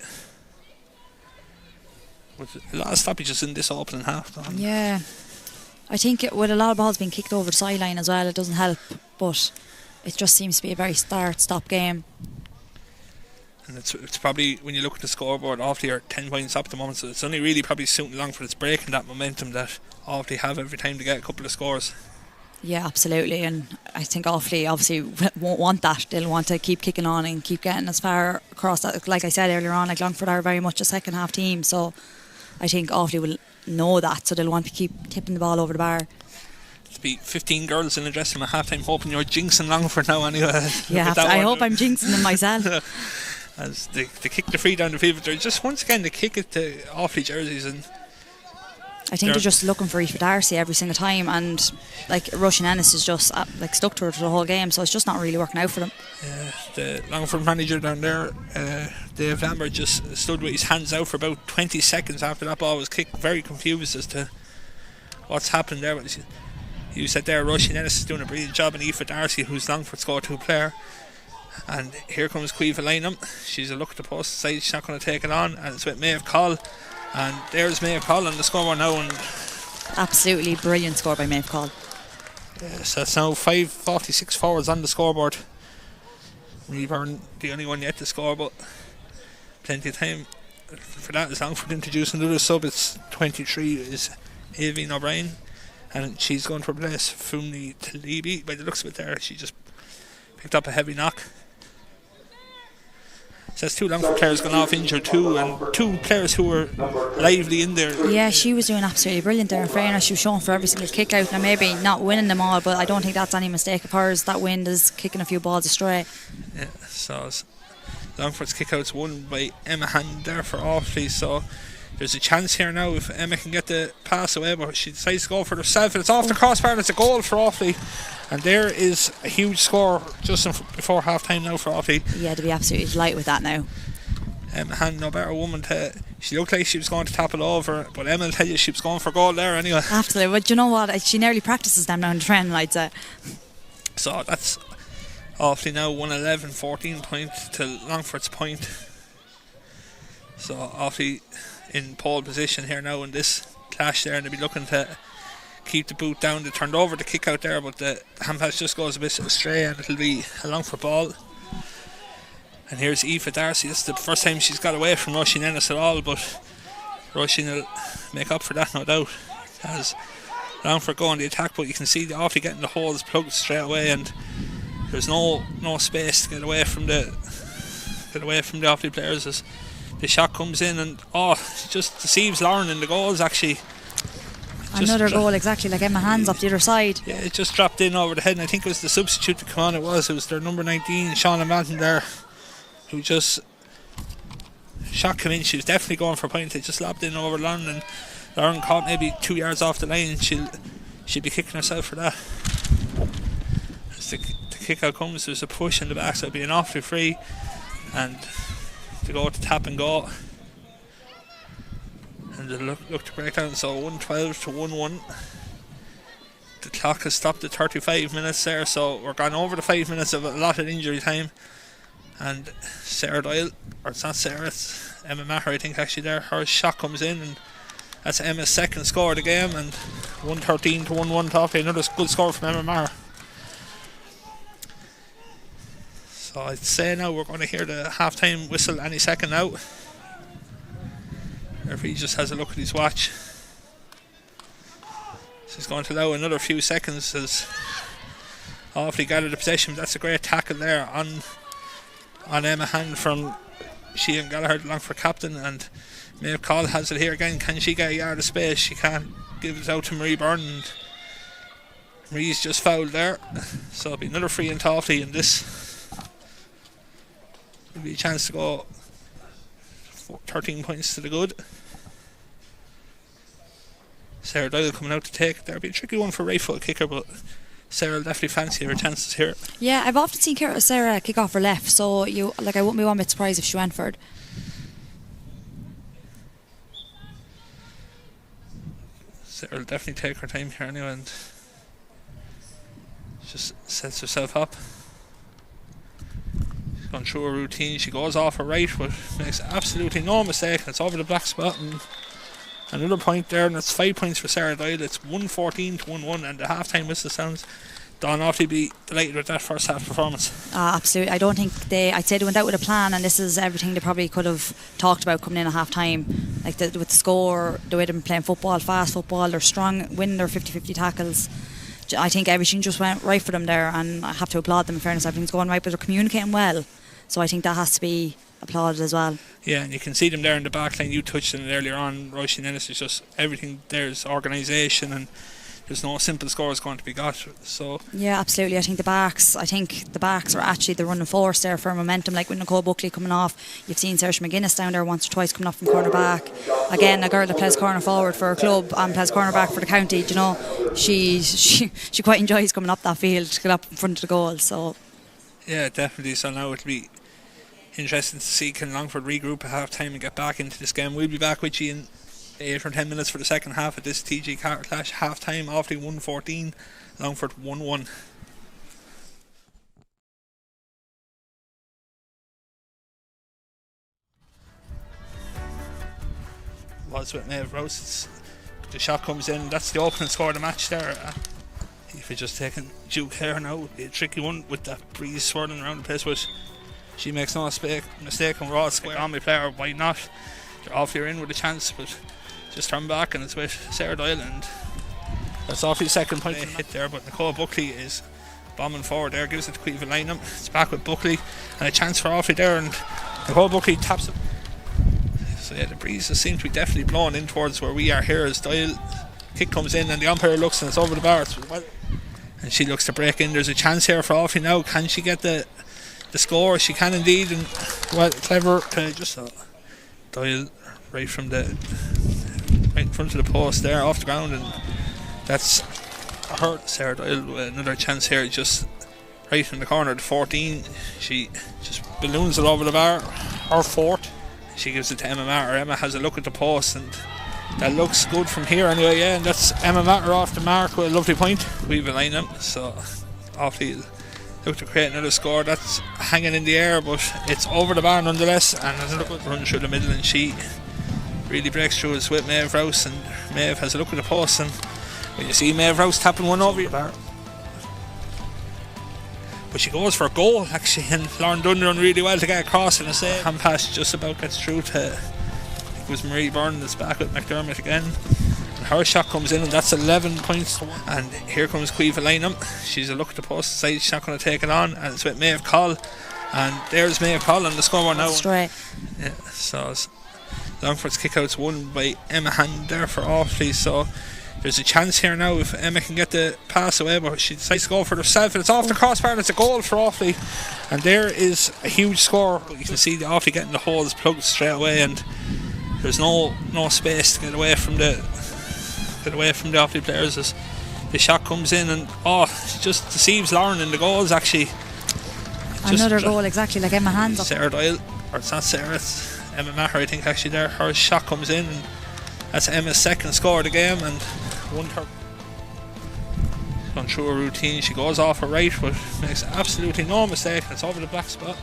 But a lot of stoppages in this opening half. Yeah, I think with a lot of balls being kicked over the sideline as well, it doesn't help, but it just seems to be a very start-stop game. And it's probably, when you look at the scoreboard, Offaly are 10 points up at the moment, so it's only really probably suiting Longford. It's breaking that momentum that Offaly have every time to get a couple of scores. Yeah, absolutely. And I think Offaly obviously won't want that. They'll want to keep kicking on and keep getting as far across that. Like I said earlier on, like Longford are very much a second half team, so I think Offaly will know that, so they'll want to keep tipping the ball over the bar. To be 15 girls in the dressing room at half time, hoping you're jinxing Longford now anyway. Yeah, I hope I'm jinxing them myself. As they kick the free down the field, but they're just once again they kick it to Offaly jerseys, and I think they're just looking for Aoife Darcy every single time, and like Russian Ennis is just like stuck to her the whole game, so it's just not really working out for them. The Longford manager down there, Dave Lambert, just stood with his hands out for about 20 seconds after that ball was kicked, very confused as to what's happened there. But you said there Russian Ennis is doing a brilliant job, and Aoife Darcy, who's Longford's score-2 player. And here comes Caoimhe Lynham. She's a look at the post side, she's not going to take it on, and it's with Maeve Call. And there's Maeve Call on the scoreboard now. And absolutely brilliant score by Maeve Call. So it's now 5:46 forwards on the scoreboard. We weren't the only one yet to score, but plenty of time for that. As Longford introduce another sub, it's 23 is Aoibhinn O'Brien, and she's going to replace Fumni Talibi. By the looks of it there, she just picked up a heavy knock. So that's two Longford players gone off injured too, and two players who were lively in there. Yeah, she was doing absolutely brilliant there in fairness. She was showing for every single kick out. Now maybe not winning them all, but I don't think that's any mistake of hers. That wind is kicking a few balls astray. Yeah, so Longford's kick out's won by Emma Hand there for Offaly, so there's a chance here now if Emma can get the pass away, but she decides to go for herself, and it's off the crossbar, and it's a goal for Offaly. And there is a huge score just before half time now for Offaly. Yeah, to be absolutely delighted with that now. Emma Hand, no better woman she looked like she was going to tap it over, but Emma will tell you she was going for goal there anyway. Absolutely, but you know what, she nearly practices them now in training, I'd say. So that's Offaly now 111, 14 points to Longford's point. So Offaly in pole position here now in this clash there, and they'll be looking to keep the boot down. They turned over the kick out there, but the hand pass just goes a bit astray, and it'll be a Longford ball. And here's Aoife Darcy. This is the first time she's got away from Rushing Ennis at all, but Rushing will make up for that, no doubt, as Longford go on the attack. But you can see the Offaly getting the holes plugged straight away, and there's no space to get away from the Offaly players as the shot comes in, and it just deceives Lauren in the goals actually. Another goal exactly like Emma Hand's up the other side. Yeah, it just dropped in over the head, and I think it was the substitute to come on. It was their number 19, Shauna Madden there, who just shot came in. She was definitely going for a point. It just lobbed in over Lauren, and Lauren caught maybe 2 yards off the line. She'll be kicking herself for that. As the kick out comes, there's a push in the back, so it'll be an Offaly free, and to go to tap and go, and they look to break down. So 112 to 1-1. The clock has stopped at 35 minutes there, so we're gone over the 5 minutes of allotted injury time. And Sarah Doyle, or it's not Sarah, it's Emma Maher, I think actually there, her shot comes in, and that's Emma's second score of the game, and 113 to 1-1 to Offaly. Another good score from Emma Maher. So I'd say now we're going to hear the half-time whistle any second now. Referee just has a look at his watch. So he's going to allow another few seconds as Offaly gathered the possession. That's a great tackle there on Emma Hand from Sheehan Gallagher, the Longford captain, and Maeve Call has it here again. Can she get a yard of space? She can't. Give it out to Marie Byrne, and Marie's just fouled there. So it'll be another free into Offaly, and this will be a chance to go 13 points to the good. Sarah Doyle coming out to take it there. It'll be a tricky one for right foot kicker, but Sarah will definitely fancy her chances here. Yeah, I've often seen Sarah kick off her left, so I wouldn't be one bit surprised if she went for it. Sarah will definitely take her time here anyway, and just sets herself up. She's gone through a routine. She goes off her right, but makes absolutely no mistake, and it's over the black spot. And another point there, and it's 5 points for Sarah Doyle. It's 114 to 1-1, and the half-time whistle sounds. Don Offaly be delighted with that first half performance. Absolutely. I don't think I'd say they went out with a plan, and this is everything they probably could have talked about coming in at half time, like with the score, the way they've been playing football, fast football, they're strong, winning their 50-50 tackles. I think everything just went right for them there, and I have to applaud them. In fairness, everything's going right, but they're communicating well. So I think that has to be applauded as well. Yeah, and you can see them there in the back line. You touched on it earlier on, Roisin Ennis. It's just everything there's organisation, and there's no simple scores going to be got. So yeah, absolutely. I think the backs are actually the running force there for momentum. Like with Nicole Buckley coming off, you've seen Saoirse McGuinness down there once or twice coming off from corner back. Again, a girl that plays corner forward for her club and plays corner back for the county. You know, she quite enjoys coming up that field to get up in front of the goal. So yeah, definitely. So now it'll be interesting to see can Longford regroup at half time and get back into this game. We'll be back with you in 8 or 10 minutes for the second half of this TG Carter clash. Half time, Offaly 1-14, Longford 1-1. Was with Maeve Rouse. The shot comes in, that's the opening score of the match there. If you're just taking due care now, a tricky one with that breeze swirling around the place, but she makes no mistake and we're all square on my player. Why not? They're Offaly in with a chance, but just turn back and it's with Sarah Doyle, and that's Offaly's second point hit there. But Nicole Buckley is bombing forward there, gives it to Queeve Lineham. It's back with Buckley and a chance for Offaly there, and Nicole Buckley taps it. So yeah, the breeze seems to be definitely blowing in towards where we are here as Doyle kick comes in and the umpire looks and it's over the bar, and she looks to break in. There's a chance here for Offaly now. Can she get the score? She can indeed, and well, clever to just Doyle right in front of the post there, off the ground, and that's hurt Sarah Doyle. Another chance here, just right in the corner at 14. She just balloons it over the bar, her fourth. She gives it to Emma Matter. Emma has a look at the post, and that looks good from here anyway. Yeah, and that's Emma Matter off the mark with a lovely point. We've aligned them, so Offaly look to create another score. That's hanging in the air, but it's over the bar nonetheless, and another good run through the middle, and she really breaks through us with Maeve Rouse, and Maeve has a look at the post, and you see Maeve Rouse tapping one over the bar, but she goes for a goal actually, and Lauren Dunn done really well to get across, and a save. Hand pass just about gets through to, I think it was Marie Byrne that's back with McDermott again, and her shot comes in, and that's 11 points to 1. And here comes Queeve Lineham. She's a look at the post side, she's not going to take it on, and it's with Maeve Coll, and there's Maeve Coll on the scoreboard now. Straight. Yeah, so Longford's kick out's won by Emma Hand there for Offaly, so there's a chance here now if Emma can get the pass away, but she decides to go for herself, and it's off the crossbar, and it's a goal for Offaly, and there is a huge score. You can see the Offaly getting the holes plugged straight away, and there's no space to get away from the Offaly players as the shot comes in, and it just deceives Lauren in the goals actually. Another goal exactly like Emma Hand's up. Sarah Doyle, or it's not Sarah, it's Emma Maher I think actually there. Her shot comes in, and that's Emma's second score of the game, and won her. She's gone through a routine, she goes off her right but makes absolutely no mistake, and it's over the black spot.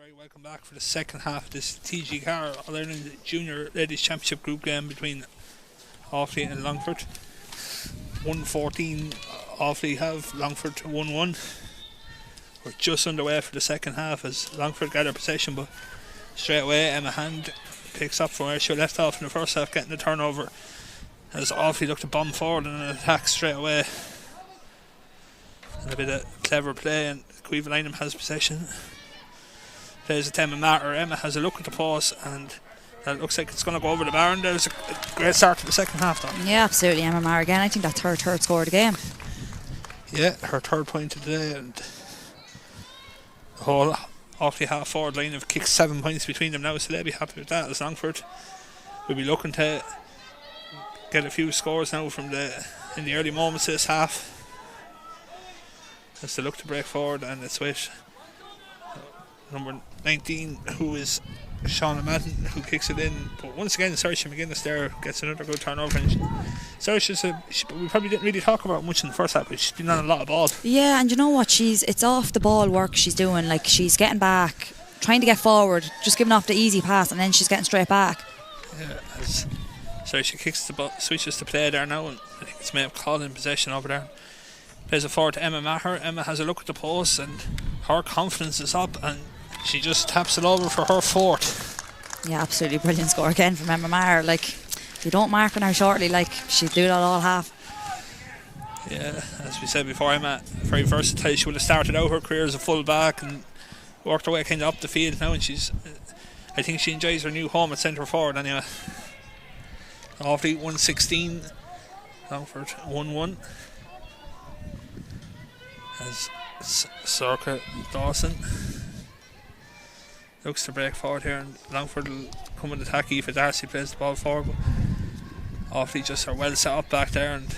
very welcome back for the second half of this TG4 All-Ireland Junior Ladies Championship group game between Offaly and Longford. 1-14 Offaly have, Longford 1-1. We're just underway for the second half as Longford gather possession, but straight away Emma Hand picks up from where she left off in the first half, getting the turnover as Offaly look to bomb forward and an attack straight away. And a bit of clever play, and Caoimhe Lynham has possession. Plays it to Emma Matter. Emma has a look at the post, and that looks like it's going to go over the bar. And there's a great start to the second half, though. Yeah, absolutely. Emma Maher again. I think that's her third score of the game. Yeah, her third point of the day, and the whole Offaly half forward line have kicked 7 points between them now, so they'll be happy with that. As Longford will be looking to get a few scores now from in the early moments of this half, as they look to break forward, and it's with number 19, who is Shauna Madden, who kicks it in. But once again, Saoirse McGuinness there gets another good turnover. And we probably didn't really talk about much in the first half, but she's been on a lot of ball. Yeah, and you know what? It's off the ball work she's doing. Like, she's getting back, trying to get forward, just giving off the easy pass, and then she's getting straight back. Yeah, as Saoirse kicks the ball, switches to play there now, and I think it's Maeve Call in possession over there. Plays it forward to Emma Maher. Emma has a look at the post, and her confidence is up, and she just taps it over for her fourth. Yeah, absolutely brilliant score again from Emma Maher. Like, if you don't mark on her shortly, like, she'd do that all half. Yeah, as we said before, Emma very versatile. She would have started out her career as a full back and worked her way kind of up the field now, and I think she enjoys her new home at centre forward anyway. Offaly 1-16, Longford 1-1. As Circa Dawson looks to break forward here, and Longford will come and attack. Aoife Darcy plays the ball forward, but Offaly just are well set up back there, and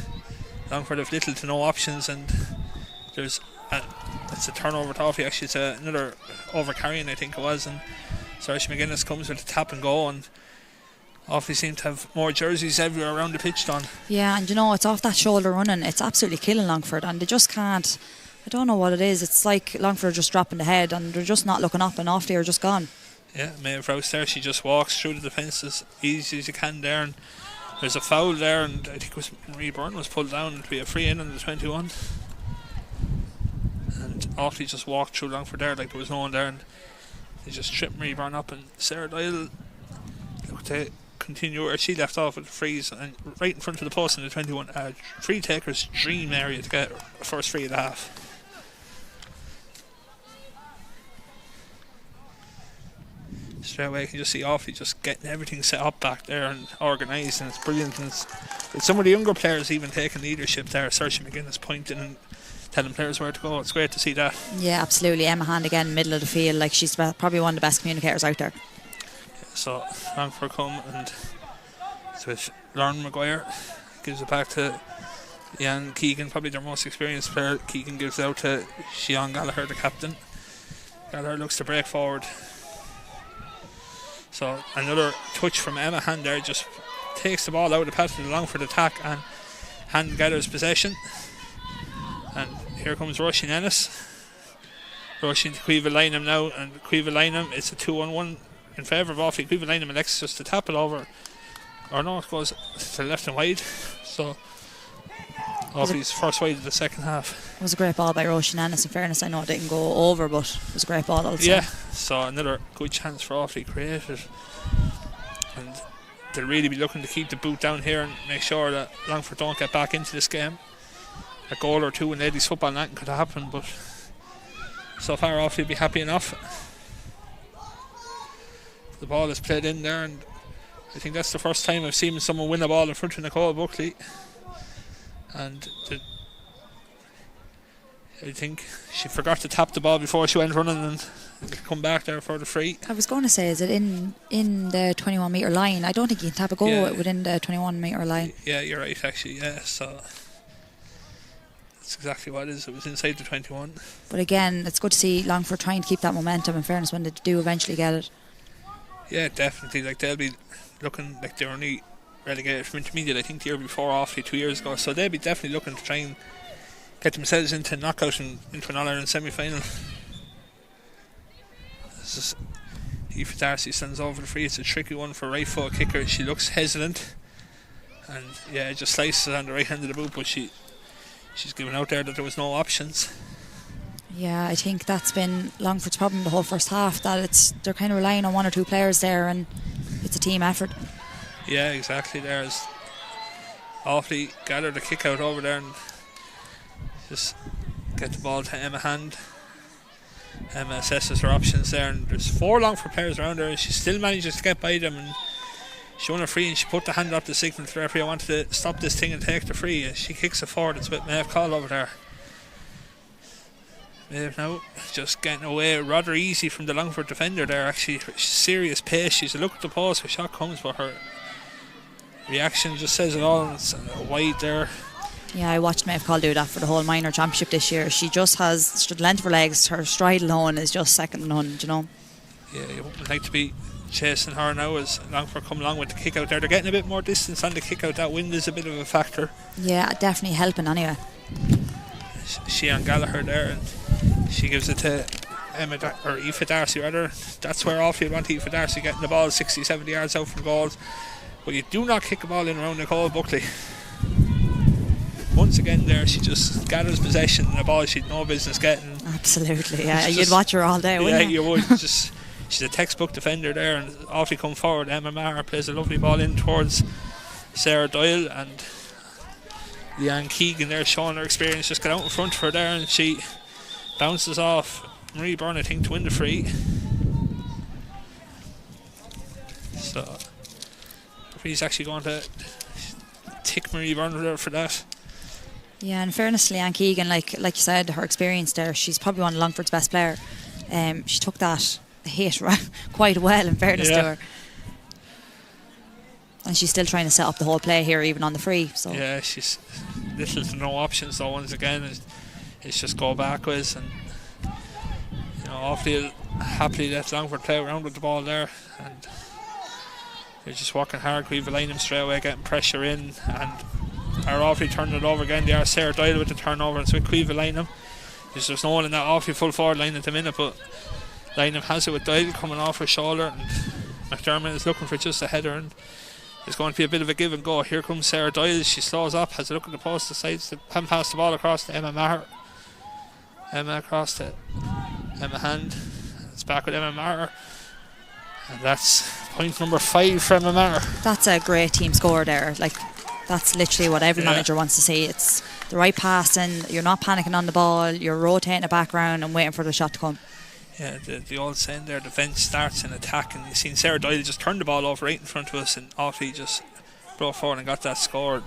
Longford have little to no options, and it's a turnover to Offaly. Actually, it's another over carrying, I think it was, and Saoirse McGuinness comes with a tap and go, and Offaly seem to have more jerseys everywhere around the pitch done. Yeah, and you know, it's off that shoulder running. It's absolutely killing Longford, and they just can't. I don't know what it is. It's like Longford are just dropping the head, and they're just not looking up, and Offaly are just gone. Yeah, Maeve Rouse there, she just walks through the defence as easy as you can there, and there's a foul there, and I think it was Marie Byrne was pulled down to be a free in on the 21. And Offaly just walked through Longford there like there was no one there, and they just tripped Marie Byrne up, and Sarah Doyle looked to continue where she left off with the freeze, and right in front of the post in the 21. Free taker's dream area to get a first free of the half. Straight away you can just see Offaly just getting everything set up back there and organised, and it's brilliant, and it's some of the younger players even taking leadership there. Saoirse McGuinness pointing and telling players where to go. It's great to see that. Yeah, absolutely. Emma Hand again, middle of the field, like, she's probably one of the best communicators out there. So Longford come, and it's with Lauren Maguire, gives it back to Ian Keegan, probably their most experienced player. Keegan gives it out to Sian Gallagher, the captain. Gallagher looks to break forward. So another touch from Emma Hand there, just takes the ball out of the path of the Longford attack, and Hand gathers possession. And here comes Roisin Ennis, rushing to Caoimhe Lynham now, and Caoimhe Lynham, it's a 2-on-1 in favour of Offaly. Caoimhe Lynham elects just to tap it over, or no, it goes to the left and wide. So Offaly's first wide of the second half. It was a great ball by Roisin Ennis. In fairness, I know it didn't go over, but it was a great ball also. Yeah, so another good chance for Offaly created, and they'll really be looking to keep the boot down here and make sure that Longford don't get back into this game. A goal or two in ladies football, and that could happen, but so far Offaly will be happy enough. The ball is played in there, and I think that's the first time I've seen someone win a ball in front of Nicole Buckley, and I think she forgot to tap the ball before she went running and come back there for the free. I was going to say, is it in the 21 metre line? I don't think you can tap a goal within the 21 metre line. Yeah, you're right actually, yeah, so that's exactly what it is. It was inside the 21. But again, it's good to see Longford trying to keep that momentum, in fairness, when they do eventually get it. Yeah, definitely. Like, they'll be looking like they're only relegated from intermediate, I think, the year before Offaly 2 years ago, so they'll be definitely looking to try and get themselves into knockout and into an All-Ireland semi-final. Aoife Darcy sends over the free. It's a tricky one for right foot kicker. She looks hesitant, and just slices on the right hand of the boot, but she's given out there that there was no options. Yeah, I think that's been Longford's problem the whole first half, that they're kind of relying on one or two players there, and it's a team effort. Yeah, exactly. There's Offaly gather the kick out over there and just get the ball to Emma Hand. Emma assesses her options there, and there's 4 Longford players around her, and she still manages to get by them, and she won a free and she put the hand up to signal to the referee, I wanted to stop this thing and take the free. She kicks it forward. It's with Maeve Call over there. Maeve now just getting away rather easy from the Longford defender there. Actually, serious pace. She's a look at the post where shot comes, but her reaction just says it all. It's wide there. Yeah, I watched Maeve Call do that for the whole minor championship this year. She just has the length of her legs. Her stride alone is just second to none, you know. Yeah, you wouldn't like to be chasing her now as Longford come along with the kick out there. They're getting a bit more distance on the kick out. That wind is a bit of a factor. Yeah, definitely helping anyway. She and Gallagher there, and she gives it to Aoife Darcy rather. That's where Offaly want Aoife Darcy getting the ball 60-70 yards out from goals. But you do not kick a ball in around Nicole Buckley. Once again there, she just gathers possession of the ball she'd no business getting. Absolutely, yeah. You'd watch her all day, wouldn't you? Yeah, you would. She's a textbook defender there, and Offaly come forward. Emma Maher plays a lovely ball in towards Sarah Doyle, and Leanne Keegan there showing her experience, just got out in front of her there, and she bounces off Marie Byrne, I think, to win the free. So he's actually going to tick Marie Byrne there for that. Yeah, in fairness to Leanne Keegan, like you said, her experience there, she's probably one of Longford's best player. She took that hit quite well, in fairness to her. And she's still trying to set up the whole play here, even on the free. So yeah, she's little to no options though. Once again, it's just go backwards, and Offaly will happily let Longford play around with the ball there, and they're just working hard. We've aligned them straight away, getting pressure in, and our Offaly turning it over again. They are Sarah Doyle with the turnover, and so Queeve line them. There's no one in that Offaly full forward line at the minute, but Lynham has it with Doyle coming off her shoulder, and McDermott is looking for just a header, and there's going to be a bit of a give and go. Here comes Sarah Doyle. She slows up, has a look at the post, decides to pass the ball across to Emma Maher. Emma across to Emma Hand. It's back with Emma Maher, and that's point number 5 for Emma Maher. That's a great team score there. Like, that's literally what every manager wants to see. It's the right passing, you're not panicking on the ball, you're rotating the background and waiting for the shot to come. Yeah, the old saying there, defence starts in attack, and you've seen Sarah Doyle just turn the ball over right in front of us, and Offaly just brought forward and got that scored.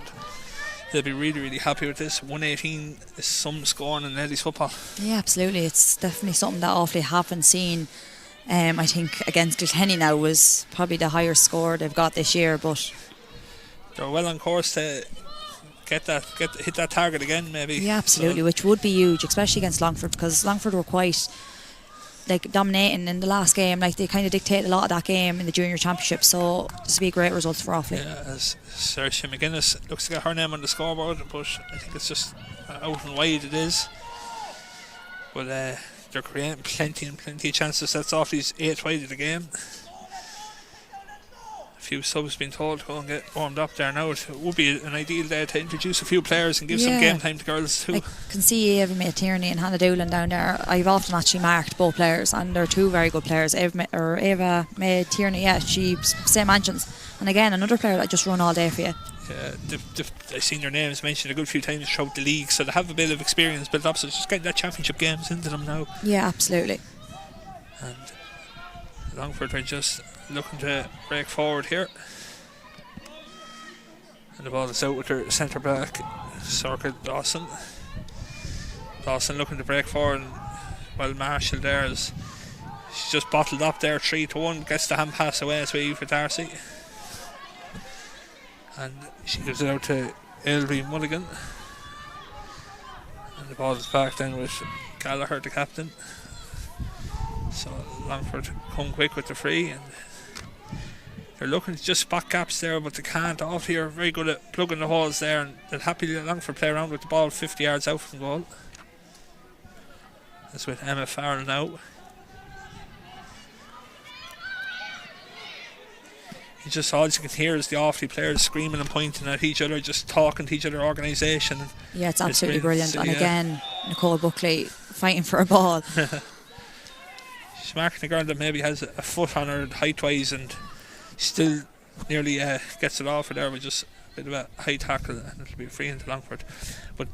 They'll be really, really happy with this. 118 is some scoring in ladies football. Yeah, absolutely. It's definitely something that Offaly haven't seen. I think against Kilkenny now was probably the higher score they've got this year, but they're well on course to hit that target again, maybe. Yeah, absolutely, which would be huge, especially against Longford, because Longford were quite dominating in the last game. Like, they kind of dictated a lot of that game in the junior championship, so this would be great results for Offaly. Yeah, as Saoirse McGuinness looks to get her name on the scoreboard, but I think it's just out and wide it is. But they're creating plenty of chances. That's Offaly's 8th wide of the game. A few subs being told to go and get warmed up there now. It would be an ideal day to introduce a few players and give some game time to girls too. I can see Eva May Tierney and Hannah Doolan down there. I've often actually marked both players, and they're two very good players. Eva May Tierney, she's same mentions, and again another player that just run all day for you. Yeah, I've seen their names mentioned a good few times throughout the league, so they have a bit of experience built up, so it's just getting that championship games into them now. Yeah, absolutely. And Longford are just looking to break forward here, and the ball is out with their centre back Sorka Dawson looking to break forward, and while Marshall there is, she's just bottled up there 3-1, gets the hand pass away to Aoife Darcy, and she gives it out to Ailby Mulligan, and the ball is back then with Gallagher, the captain. So Longford come quick with the free, and they're looking to just spot gaps there, but they can't. Offaly are very good at plugging the holes there, and they'll happily let Longford play around with the ball 50 yards out from goal. That's with Emma Farrell now. you just all you can hear is the Offaly players screaming and pointing at each other, just talking to each other organisation. Yeah, it's absolutely brilliant. And yeah. again, Nicole Buckley fighting for a ball. She's marking a girl that maybe has a foot on her height wise, and still nearly gets it off her there with just a bit of a high tackle, and it'll be free into Longford. But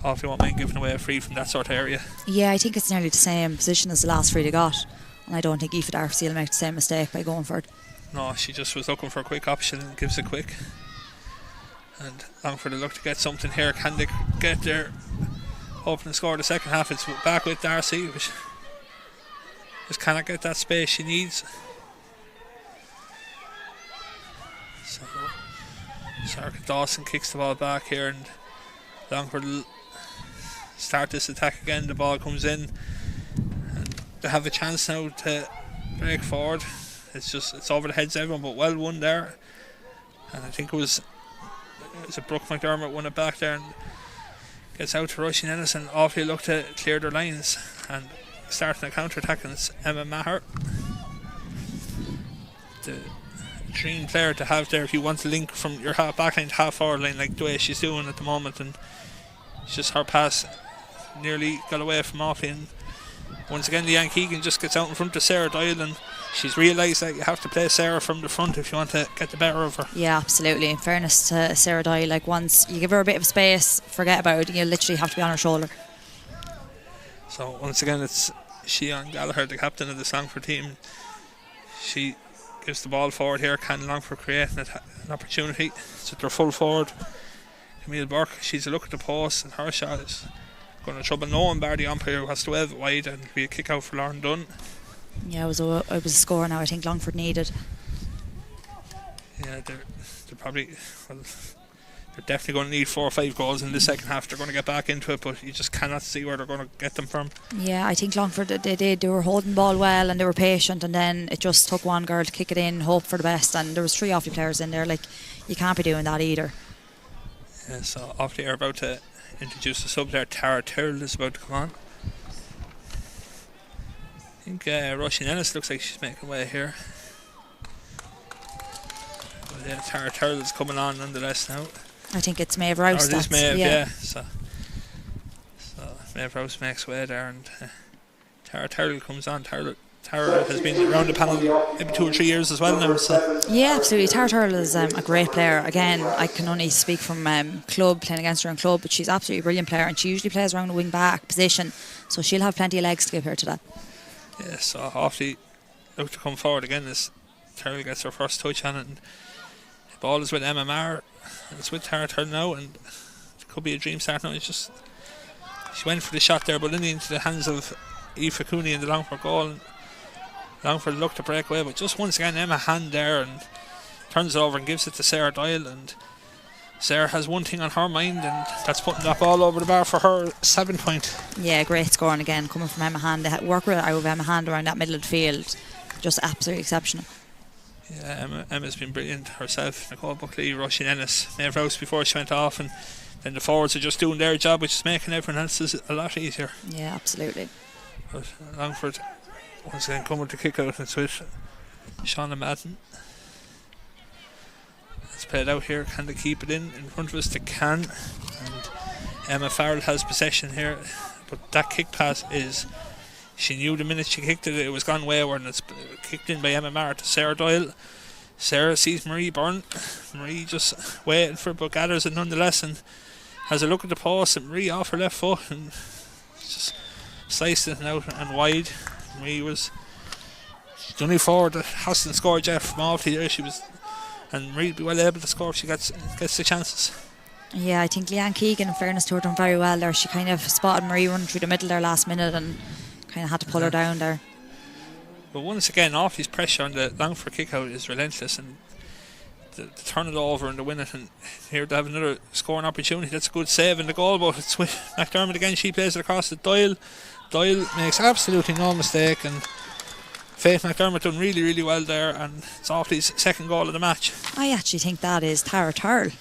Offaly won't mind giving away a free from that sort of area. Yeah, I think it's nearly the same position as the last free they got, and I don't think Aoife Darcy will make the same mistake by going for it. No, she just was looking for a quick option and gives it quick. And Longford will look to get something here. Can they get their opening score the second half? It's back with Darcy, which just cannot get that space she needs. So Sarah Dawson kicks the ball back here, and Longford will start this attack again. The ball comes in, and they have a chance now to break forward. It's over the heads of everyone, but well won there. And I think it was Brooke McDermott won it back there and gets out to Rushing Ennis, and Offaly look to clear their lines and starting a counter attack, and it's Emma Maher, the dream player to have there if you want to link from your back line to half forward line like the way she's doing at the moment. And it's just her pass nearly got away from Offaly, and once again Leanne Keegan just gets out in front of Sarah Doyle, and she's realised that you have to play Sarah from the front if you want to get the better of her. Yeah, absolutely. In fairness to Sarah Doyle, like once you give her a bit of space, forget about it. You literally have to be on her shoulder. So once again it's Sian Gallagher, the captain of the Longford team. She gives the ball forward here. Can Longford create an opportunity? It's at their full forward, Camille Burke. She's a look at the post, and her shot is going to trouble no one bar the umpire, who has to wave it wide, and it'll be a kick out for Lauren Dunn. Yeah, it was a score now I think Longford needed. Yeah, they're probably, well, they're definitely going to need 4 or 5 goals in the second half. They're going to get back into it, but you just cannot see where they're going to get them from. Yeah, I think Longford, they were holding the ball well and they were patient, and then it just took one girl to kick it in, hope for the best, and there was 3 Offaly players in there. Like, you can't be doing that either. Yeah, so Offaly are about to introduce the sub there. Tara Tyrrell is about to come on. I think Rushing Ennis looks like she's making way here. But yeah, Tara Tyrrell is coming on nonetheless now. I think it's Maeve Rouse. Or it is Maeve, yeah. So Maeve Rouse makes way there, and Tara Tyrrell comes on. Tara has been around the panel maybe 2 or 3 years as well now. So. Yeah, absolutely. Tara Tyrrell is a great player. Again, I can only speak from club, playing against her in club, but she's absolutely a brilliant player, and she usually plays around the wing back position, so she'll have plenty of legs to give her to that. Yeah, so Offaly look to come forward again as Tyrrell gets her first touch on it, and the ball is with Emma Maher, and it's with Tara Tyrrell now, and it could be a dream start now. It's just she went for the shot there, but into the hands of Aoife Cooney in the Longford goal, and Longford looked to break away, but just once again Emma hand there and turns it over and gives it to Sarah Doyle, and Sarah has one thing on her mind, and that's putting that ball over the bar for her 7 point. Yeah, great scoring again coming from Emma Hand. They work with Emma Hand around that middle of the field, just absolutely exceptional. Yeah, Emma's been brilliant herself. Nicole Buckley, Rushing Ennis, Maeve Rouse before she went off, and then the forwards are just doing their job, which is making everyone else's a lot easier. Yeah, absolutely. But Longford once again coming to kick out, and it's with Shauna Madden. It's played out here. Can they keep it in front of us? They can. And Emma Farrell has possession here, but that kick pass is, she knew the minute she kicked it, it was gone wayward, and it's kicked in by Emma Maher to Sarah Doyle. Sarah sees Marie Byrne. Marie just waiting for it, but gathers it nonetheless, and has a look at the post, and Marie off her left foot and just sliced it out and wide. Marie was the only forward that hasn't scored yet from Offaly there. She was, and Marie will be well able to score if she gets the chances. Yeah, I think Leanne Keegan, in fairness to her, done very well there. She kind of spotted Marie running through the middle there last minute and kind of had to pull her down there. But once again, Offaly's pressure on the Longford kick out is relentless, and to turn it over and to win it, and here they have another scoring opportunity. That's a good save in the goal, but it's with McDermott again. She plays it across to Doyle. Doyle makes absolutely no mistake, and Faith McDermott done really, really well there, and it's Offaly's second goal of the match. I actually think that is Tara Tyrrell.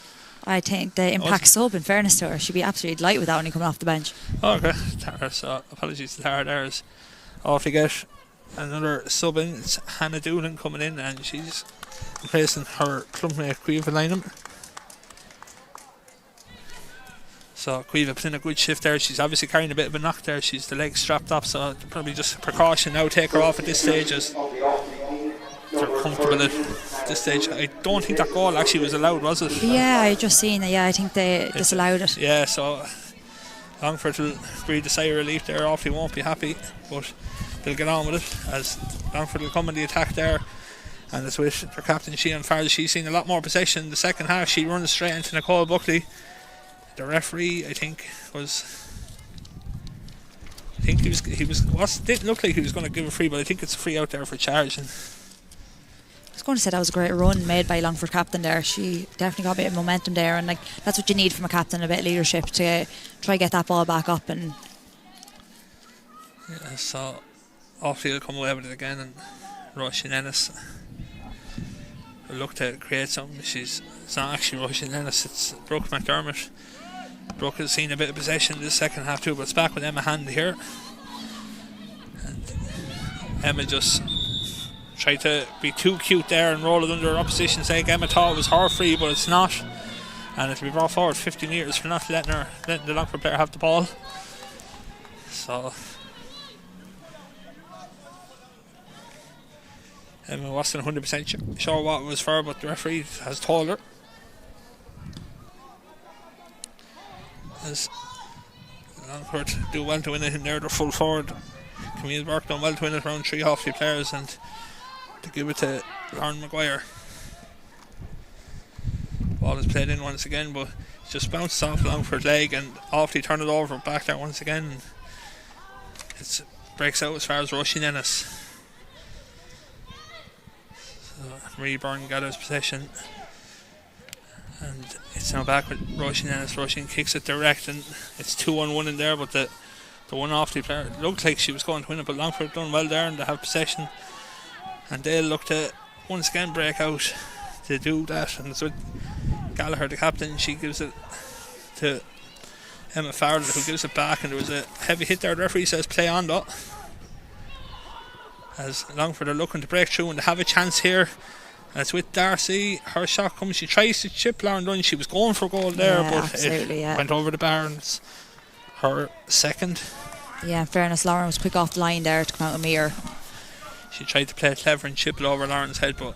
I think the impact sub, in fairness to her, she'd be absolutely delighted with that when he coming off the bench. Okay, Tara, so apologies to Tara there. As Offaly get another sub in. It's Hannah Doolan coming in, and she's replacing her clubmate Quiva Lynham. So Quiva put in a good shift there. She's obviously carrying a bit of a knock there. She's the legs strapped up, so probably just a precaution now. Take her off at this stage as they're comfortable at this stage. I don't think that goal actually was allowed, was it? Yeah, I just seen it. Yeah, I think they disallowed it. Yeah, so Longford will breathe a sigh of relief there. Offaly won't be happy, but they'll get on with it as Longford will come in the attack there. And it's with their captain, Sheehan Farrell. She's seen a lot more possession in the second half. She runs straight into Nicole Buckley. The referee, I think he didn't look like he was going to give a free, but I think it's a free out there for charge. And I was going to say that was a great run made by Longford captain there. She definitely got a bit of momentum there, and like that's what you need from a captain, a bit of leadership to try get that ball back up. And yeah, so Offaly will come away with it again, and Roisin Ennis will look to create something. It's not actually Roisin Ennis, it's Brooke McDermott. Brooke has seen a bit of possession in the second half too, but it's back with Emma Hand here. And Emma just tried to be too cute there and roll it under her opposition's leg. Emma thought it was her free, but it's not. And it'll be brought forward 50 metres for not letting the Longford player have the ball. So Emma wasn't 100% sure what it was for, but the referee has told her. As Longford do well to win it in there, they're full forward. Camille Burke done well to win it around 3 Offaly players, and to give it to Lauren Maguire. Ball is played in once again, but it just bounces off Longford's leg, and Offaly turn it over back there once again. It breaks out as far as Roisin Ennis. So Marie Byrne gathers possession, and it's now back with Roisin Ennis. Roisin kicks it direct, and it's 2-on-1 in there, but the one Offaly player, it looked like she was going to win it, but Longford done well there and they have possession, and they'll look to once again break out to do that. And it's with Gallagher, the captain. She gives it to Emma Farrell, who gives it back, and there was a heavy hit there. The referee says play on though, as Longford are looking to break through and they have a chance here. And it's with Darcy. Her shot comes, she tries to chip Lauren Dunn. She was going for a goal there, but it went over the bar, and it's her second. Yeah, in fairness, Lauren was quick off the line there to come out of mirror. She tried to play it clever and chip it over Lauren's head, but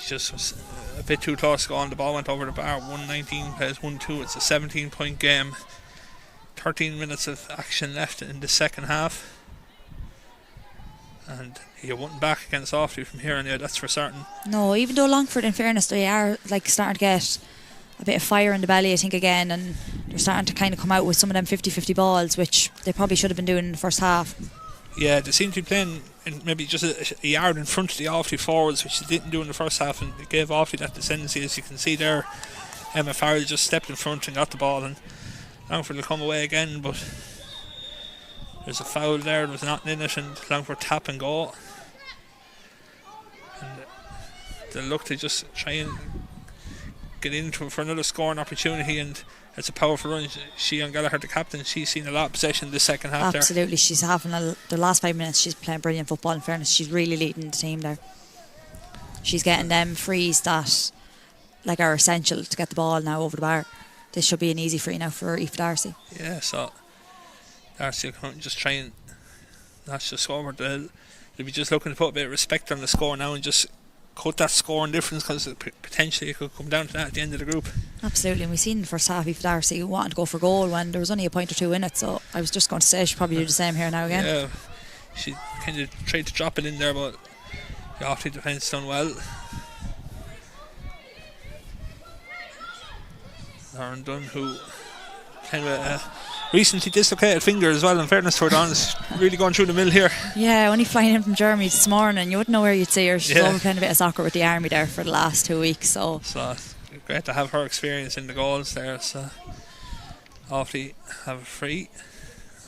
she just was a bit too close to go on. The ball went over the bar. 119 plays 1-2. It's a 17-point game. 13 minutes of action left in the second half, and you wouldn't back against Offaly from here on out, that's for certain. No, even though Longford, in fairness, they are like starting to get a bit of fire in the belly, I think, again, and they're starting to kind of come out with some of them 50-50 balls, which they probably should have been doing in the first half. Yeah, they seem to be playing in maybe just a yard in front of the Offaly forwards, which they didn't do in the first half, and it gave Offaly that ascendancy. As you can see there, Emma Farrell just stepped in front and got the ball, and Longford will come away again, but there's a foul there, there was nothing in it, and Longford tap and go. And they'll look to just try and get into it for another scoring opportunity, and it's a powerful run. Sheehan Gallagher, the captain, she's seen a lot of possession in the second half. Absolutely, she's having the last 5 minutes she's playing brilliant football. In fairness, she's really leading the team there. She's getting them frees that like are essential to get the ball now over the bar. This should be an easy free now for Aoife Darcy. Yeah, so Darcy will come out and just try and not just score, they'll be just looking to put a bit of respect on the score now and just cut that scoring difference, because potentially it could come down to that at the end of the group. Absolutely, and we've seen in the first half Aoife Darcy wanting to go for goal when there was only a point or two in it, so I was just going to say she'll probably do the same here now again. Yeah, she kind of tried to drop it in there, but the Offaly defence done well. Lauren Dunn, who playing with a recently dislocated finger as well, in fairness to her, Dawn, is really going through the mill here. Yeah, only flying in from Germany this morning, you wouldn't know where you'd see her. She's over playing a bit of soccer with the army there for the last 2 weeks, so it's great to have her experience in the goals there. So Offaly have a free,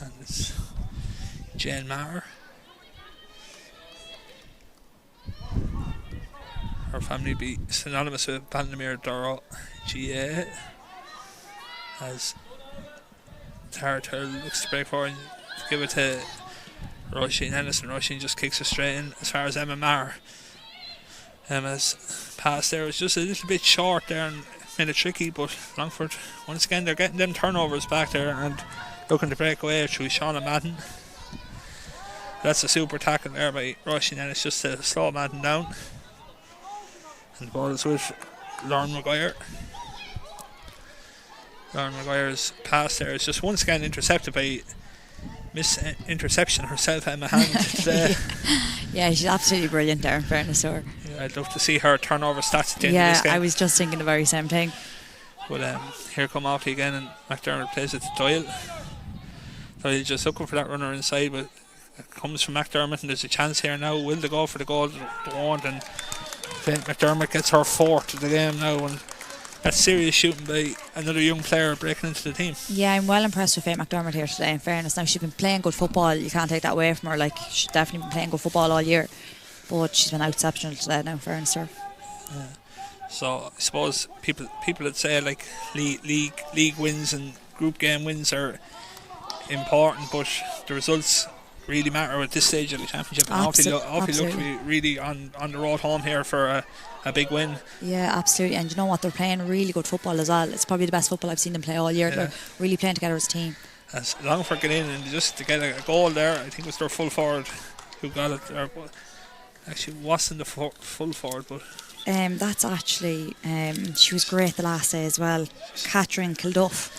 and it's Jane Maher. Her family be synonymous with Bandamere Doro GA, as Tara looks to break forward and give it to Roisin Ennis, and Roisin just kicks it straight in as far as Emma Maher. Emma's pass there was just a little bit short there and made it tricky, but Longford, once again, they're getting them turnovers back there and looking to break away through Sean and Madden. That's a super tackle there by Rushing, and it's just to slow Madden down. And the ball is with Lauren Maguire. Lauren Maguire's pass there is just once again intercepted by Miss Interception herself, Emma Hand. Yeah, she's absolutely brilliant there, in fairness to her. Yeah, I'd love to see her turnover stats at the end of this game. Yeah, I was just thinking the very same thing. But here come Offaly again, and McDermott plays it to Doyle. Doyle just looking for that runner inside, but it comes from McDermott, and there's a chance here now. Will they go for the goal? They won't, and McDermott gets her fourth of the game now, and that's serious shooting by another young player breaking into the team. Yeah, I'm well impressed with Faye McDermott here today, in fairness. Now, she's been playing good football, you can't take that away from her. Like, she's definitely been playing good football all year, but she's been exceptional today now, in fairness to her. Yeah. So I suppose people would say like league wins and group game wins are important, but the results really matter at this stage of the championship. And Offaly look to be really on the road home here for a big win. Yeah, absolutely. And you know what, they're playing really good football as well. It's probably the best football I've seen them play all year. Yeah. They're really playing together as a team. As Longford get in and just to get a goal there, I think it was their full forward who got it there. Actually, wasn't the full forward, but that's actually she was great the last day as well. Catherine Kilduff.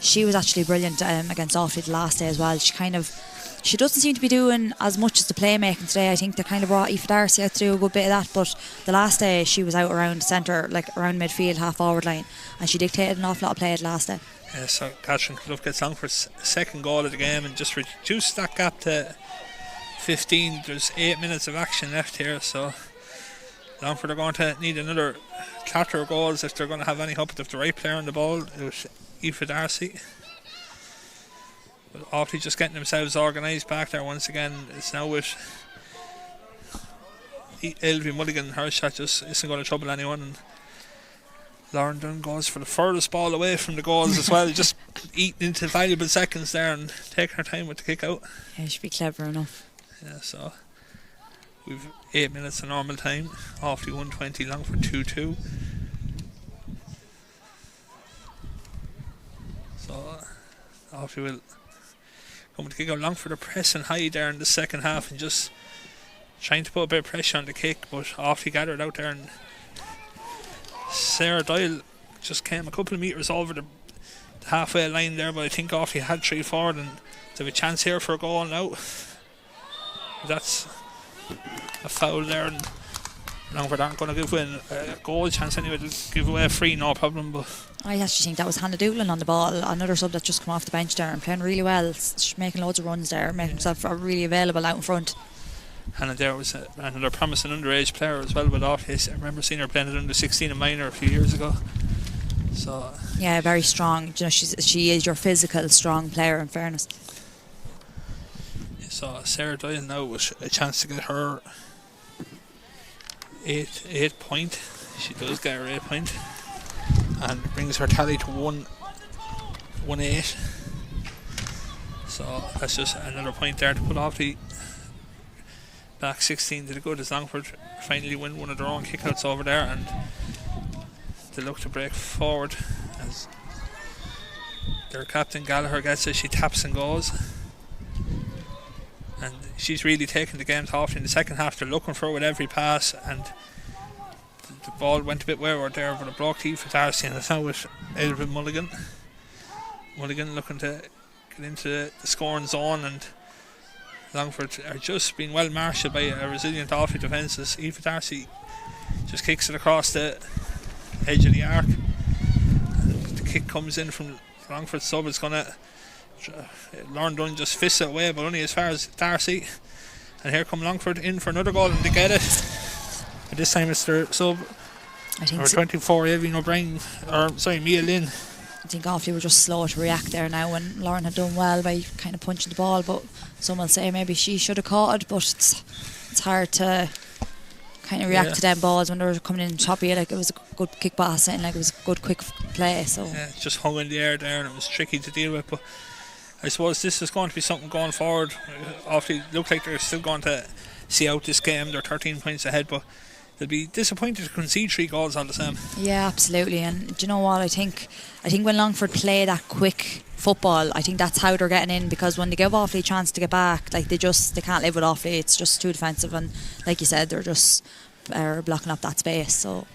She was actually brilliant against Offaly the last day as well. She doesn't seem to be doing as much as the playmaking today. I think they kind of brought Aoife Darcy out to do a good bit of that, but the last day she was out around centre, like around midfield, half forward line, and she dictated an awful lot of play the last day. So Catherine Kilduff gets Longford's second goal of the game and just reduced that gap to 15. There's 8 minutes of action left here, so Longford are going to need another clatter of goals if they're going to have any hope of the right player on the ball. It was Aoife Darcy. But Offaly just getting themselves organised back there once again. It's now with Elvie Mulligan. Her shot just isn't going to trouble anyone, and Lauren Dunn goes for the furthest ball away from the goals as well, just eating into valuable seconds there and taking her time with the kick out. Yeah, she'd be clever enough. Yeah, so we've 8 minutes of normal time. Offaly 120, Longford 2-2. So Offaly will come to kick out. Longford are pressing high there in the second half and just trying to put a bit of pressure on the kick, but Offaly gathered out there, and Sarah Doyle just came a couple of metres over the halfway line there, but I think Offaly had 3 forward and they have a chance here for a goal now. That's a foul there, and Longford aren't going to give away a goal chance anyway. They'll give away a free, no problem. But I actually think that was Hannah Doolin on the ball, another sub that's just come off the bench there and playing really well. She's making loads of runs there, making herself really available out in front. Hannah there was another promising underage player as well with Offaly. I remember seeing her playing at under 16 and minor a few years ago. So yeah, very strong. You know, she is your physical strong player, in fairness. So Sarah Doyle now with a chance to get her 8 point. She does get her 8 point and brings her tally to 1-8. So that's just another point there to put Offaly back 16 to the good as Longford finally win one of their own kickouts over there, and they look to break forward as their captain Gallagher gets it. She taps and goes, and she's really taking the game to Offaly in the second half. They're looking for her with every pass, and the ball went a bit wayward there, but it broke Aoife Darcy, and it's now with Elvin Mulligan looking to get into the scoring zone, and Longford are just being well marshalled by a resilient Offaly defence as Aoife Darcy just kicks it across the edge of the arc, and the kick comes in from Longford's sub. It's gonna Lauren Dunn just fists it away, but only as far as Darcy, and here come Longford in for another goal and they get it, and this time it's their sub, number 24 Evelyn O'Brien, or sorry, Mia Lynn. I think Offaly were just slow to react there now when Lauren had done well by kind of punching the ball, but some will say maybe she should have caught it, but it's hard to kind of react to them balls when they were coming in top of you. Like, it was a good kick pass and like it was a good quick play, so yeah, it just hung in the air there and it was tricky to deal with, but I suppose this is going to be something going forward. Offaly look like they're still going to see out this game. They're 13 points ahead, but they'll be disappointed to concede 3 goals all the same. Yeah, absolutely. And do you know what? I think when Longford play that quick football, I think that's how they're getting in, because when they give Offaly a chance to get back, like they can't live with Offaly. It's just too defensive, and like you said, they're just blocking up that space. So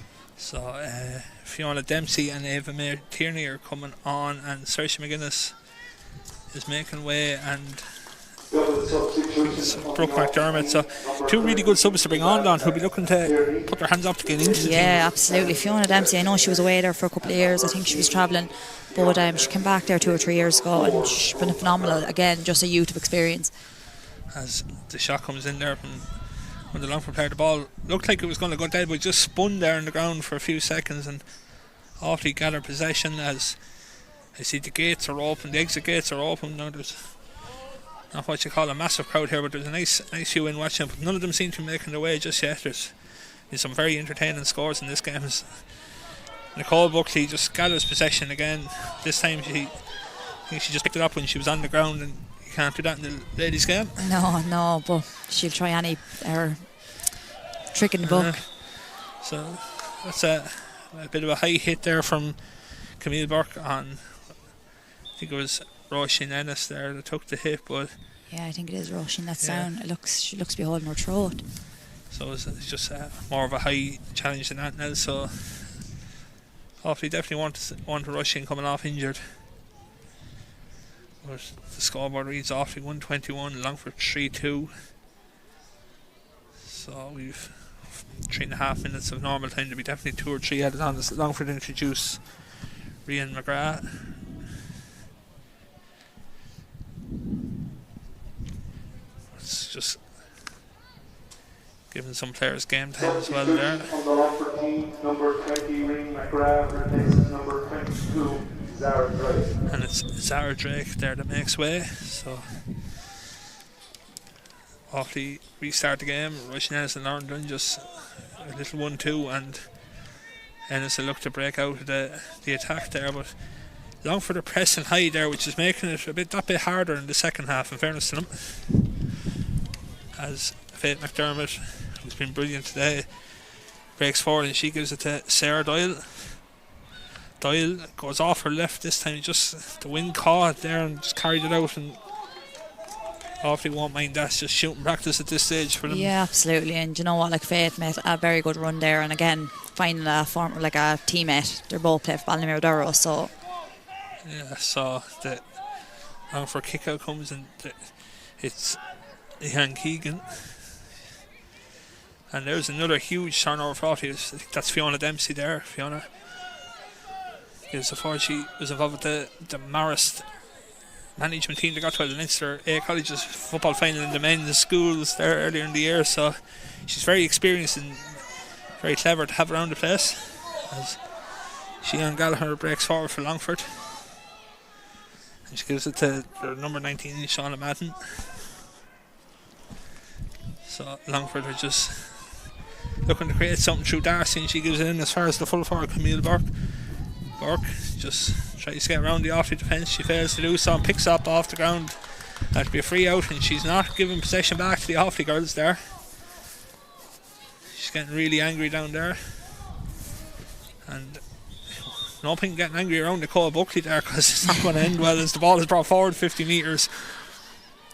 Fiona Dempsey and Ava May Tierney are coming on, and Saoirse McGuinness is making way, and Brooke McDermott. So 2 really good subs to bring on, Don, who'll be looking to put their hands up to get into the team. Yeah, absolutely. Fiona Dempsey, I know she was away there for a couple of years. I think she was travelling, but she came back there 2 or 3 years ago, and she's been phenomenal. Again, just a youth of experience. As the shot comes in there from when the Longford player, the ball looked like it was going to go dead, but just spun there on the ground for a few seconds, and Offaly gathered possession. As I see the gates are open, the exit gates are open. Now there's not what you call a massive crowd here, but there's a nice few in watching, but none of them seem to be making their way just yet. There's been some very entertaining scores in this game. As Nicole Buckley just gathers possession again. This time I think she just picked it up when she was on the ground, and you can't do that in the ladies' game. No, but she'll try any trick in the book. So that's a bit of a high hit there from Camille Burke on, I think it was Roisin Ennis there that took the hit, but yeah, I think it is Roisin. That's down. She looks to be holding her throat. So it's just more of a high challenge than that now. So Offaly definitely want to rush in coming off injured. But the scoreboard reads Offaly 121, Longford 3-2. So we've 3.5 minutes of normal time to be definitely 2 or 3 added on as Longford introduce Rian McGrath. It's just giving some players game time as well there. On the Longford team, number 20, Rian McGrath, replaces number 22, Zara Drake. And it's Zara Drake there that makes way. So Offaly restart the game. Rushing Ennis and Lauren Dunn just a little 1-2, and Ennis will look to break out of the attack there, but Longford are pressing high there, which is making it that bit harder in the second half, in fairness to them. As Faith McDermott, who's been brilliant today, breaks forward and she gives it to Sarah Doyle. Doyle goes off her left this time, just the wind caught it there and just carried it out, and Offaly won't mind that. It's just shooting practice at this stage for them. Yeah, absolutely. And you know what, like Faith made a very good run there, and again finding a teammate. They're both playing for Ballymere Durrow, so yeah. So the Longford kick out comes, and it's Ian Keegan, and there's another huge turnover for Offaly. I think that's Fiona Dempsey there. Fiona is before she was involved with the Marist management team that got to the Leinster A Colleges football final in the men's schools there earlier in the year, so she's very experienced and very clever to have around the place. As Sheehan Gallagher breaks forward for Longford, and she gives it to their number 19, Shauna Madden. So Longford are just looking to create something through Darcy, and she gives it in as far as the full forward Camille Burke just tries to get around the Offaly defence. She fails to do so and picks up off the ground. That'll be a free out, and she's not giving possession back to the Offaly girls there. She's getting really angry down there, and no point getting angry around Nicole Buckley there, because it's not going to end well as the ball is brought forward 50 metres.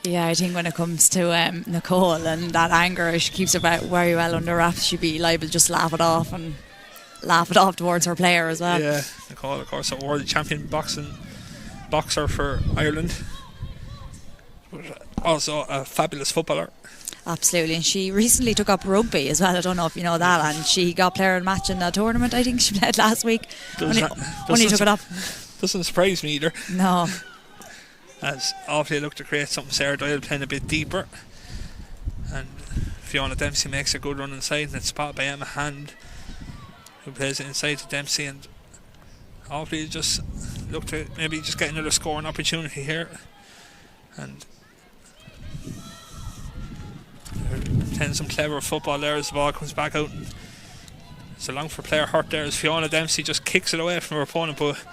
yeah, I think when it comes to Nicole and that anger, she keeps it very well under wraps. She'd be liable to just laugh it off towards her player as well. Yeah, Nicole, of course, a world champion boxer for Ireland, but also a fabulous footballer. Absolutely, and she recently took up rugby as well. I don't know if you know that, and she got player of the match in a tournament. I think she played last week. Only took it up. Doesn't surprise me either. No. As Offaly look to create something, Sarah Doyle playing a bit deeper, and Fiona Dempsey makes a good run inside, and it's spotted by Emma Hand, who plays it inside to Dempsey, and Offaly just look to maybe just get another scoring opportunity here, and playing some clever football there as the ball comes back out. It's a Longford player hurt there as Fiona Dempsey just kicks it away from her opponent, but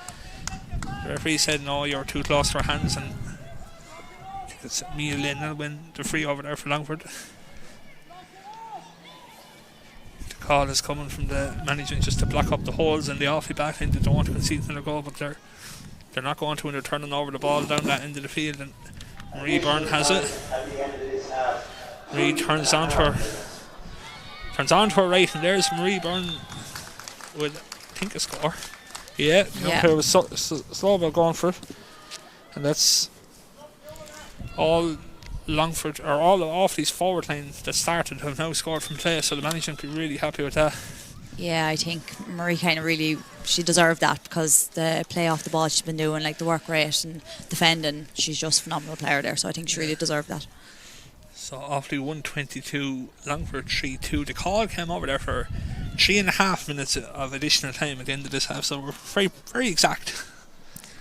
the referee said no, you're too close to her hands, and I think it's Mia Lynn will win the free over there for Longford. The call is coming from the management just to block up the holes in the Offaly backline. They don't want to concede another goal, but they're not going to when they're turning over the ball down that end of the field. And Marie Byrne has it. Marie turns on to her right, and there's Marie Byrne with, I think, a score. Yeah, the umpire was slow about going for it. And that's all Longford, or all of Offaly's forward line that started have now scored from play, so the management will be really happy with that. Yeah, I think Marie kind of really, she deserved that, because the play off the ball she's been doing, like the work rate and defending, she's just a phenomenal player there, so I think she really deserved that. So Offaly 122, Longford 3-2. The call came over there for 3.5 minutes of additional time at the end of this half, so we're very, very exact.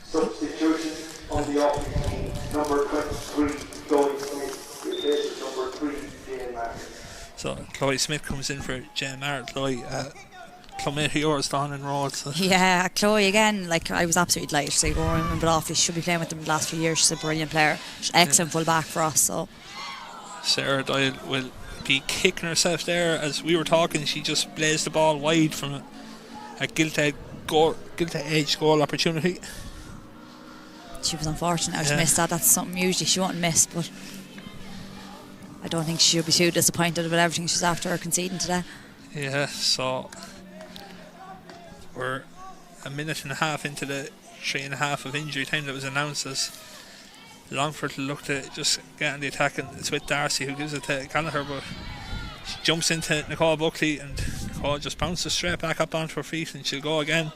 Substitution on the Offaly team, number 23, Chloe Smith, replaces number 3, Jane Martin. So Chloe Smith comes in for Jane Martin. Chloe, Clonmate of yours down in Rhodes. So. Yeah, Chloe again, like I was absolutely delighted to see her going, but Offaly, she should be playing with them the last few years. She's a brilliant player. She's an excellent full back for us. So Sarah Doyle will be kicking herself there. As we were talking, she just blazed the ball wide from a gilt-edge goal opportunity. She was unfortunate to miss that. That's something usually she won't miss, but I don't think she'll be too disappointed with everything she's after conceding today. Yeah, so we're a minute and a half into the 3.5 of injury time that was announced, as Longford will look to just get on the attack, and it's with Darcy who gives it to Gallagher, but she jumps into Nicole Buckley, and Nicole just bounces straight back up onto her feet, and she'll go again,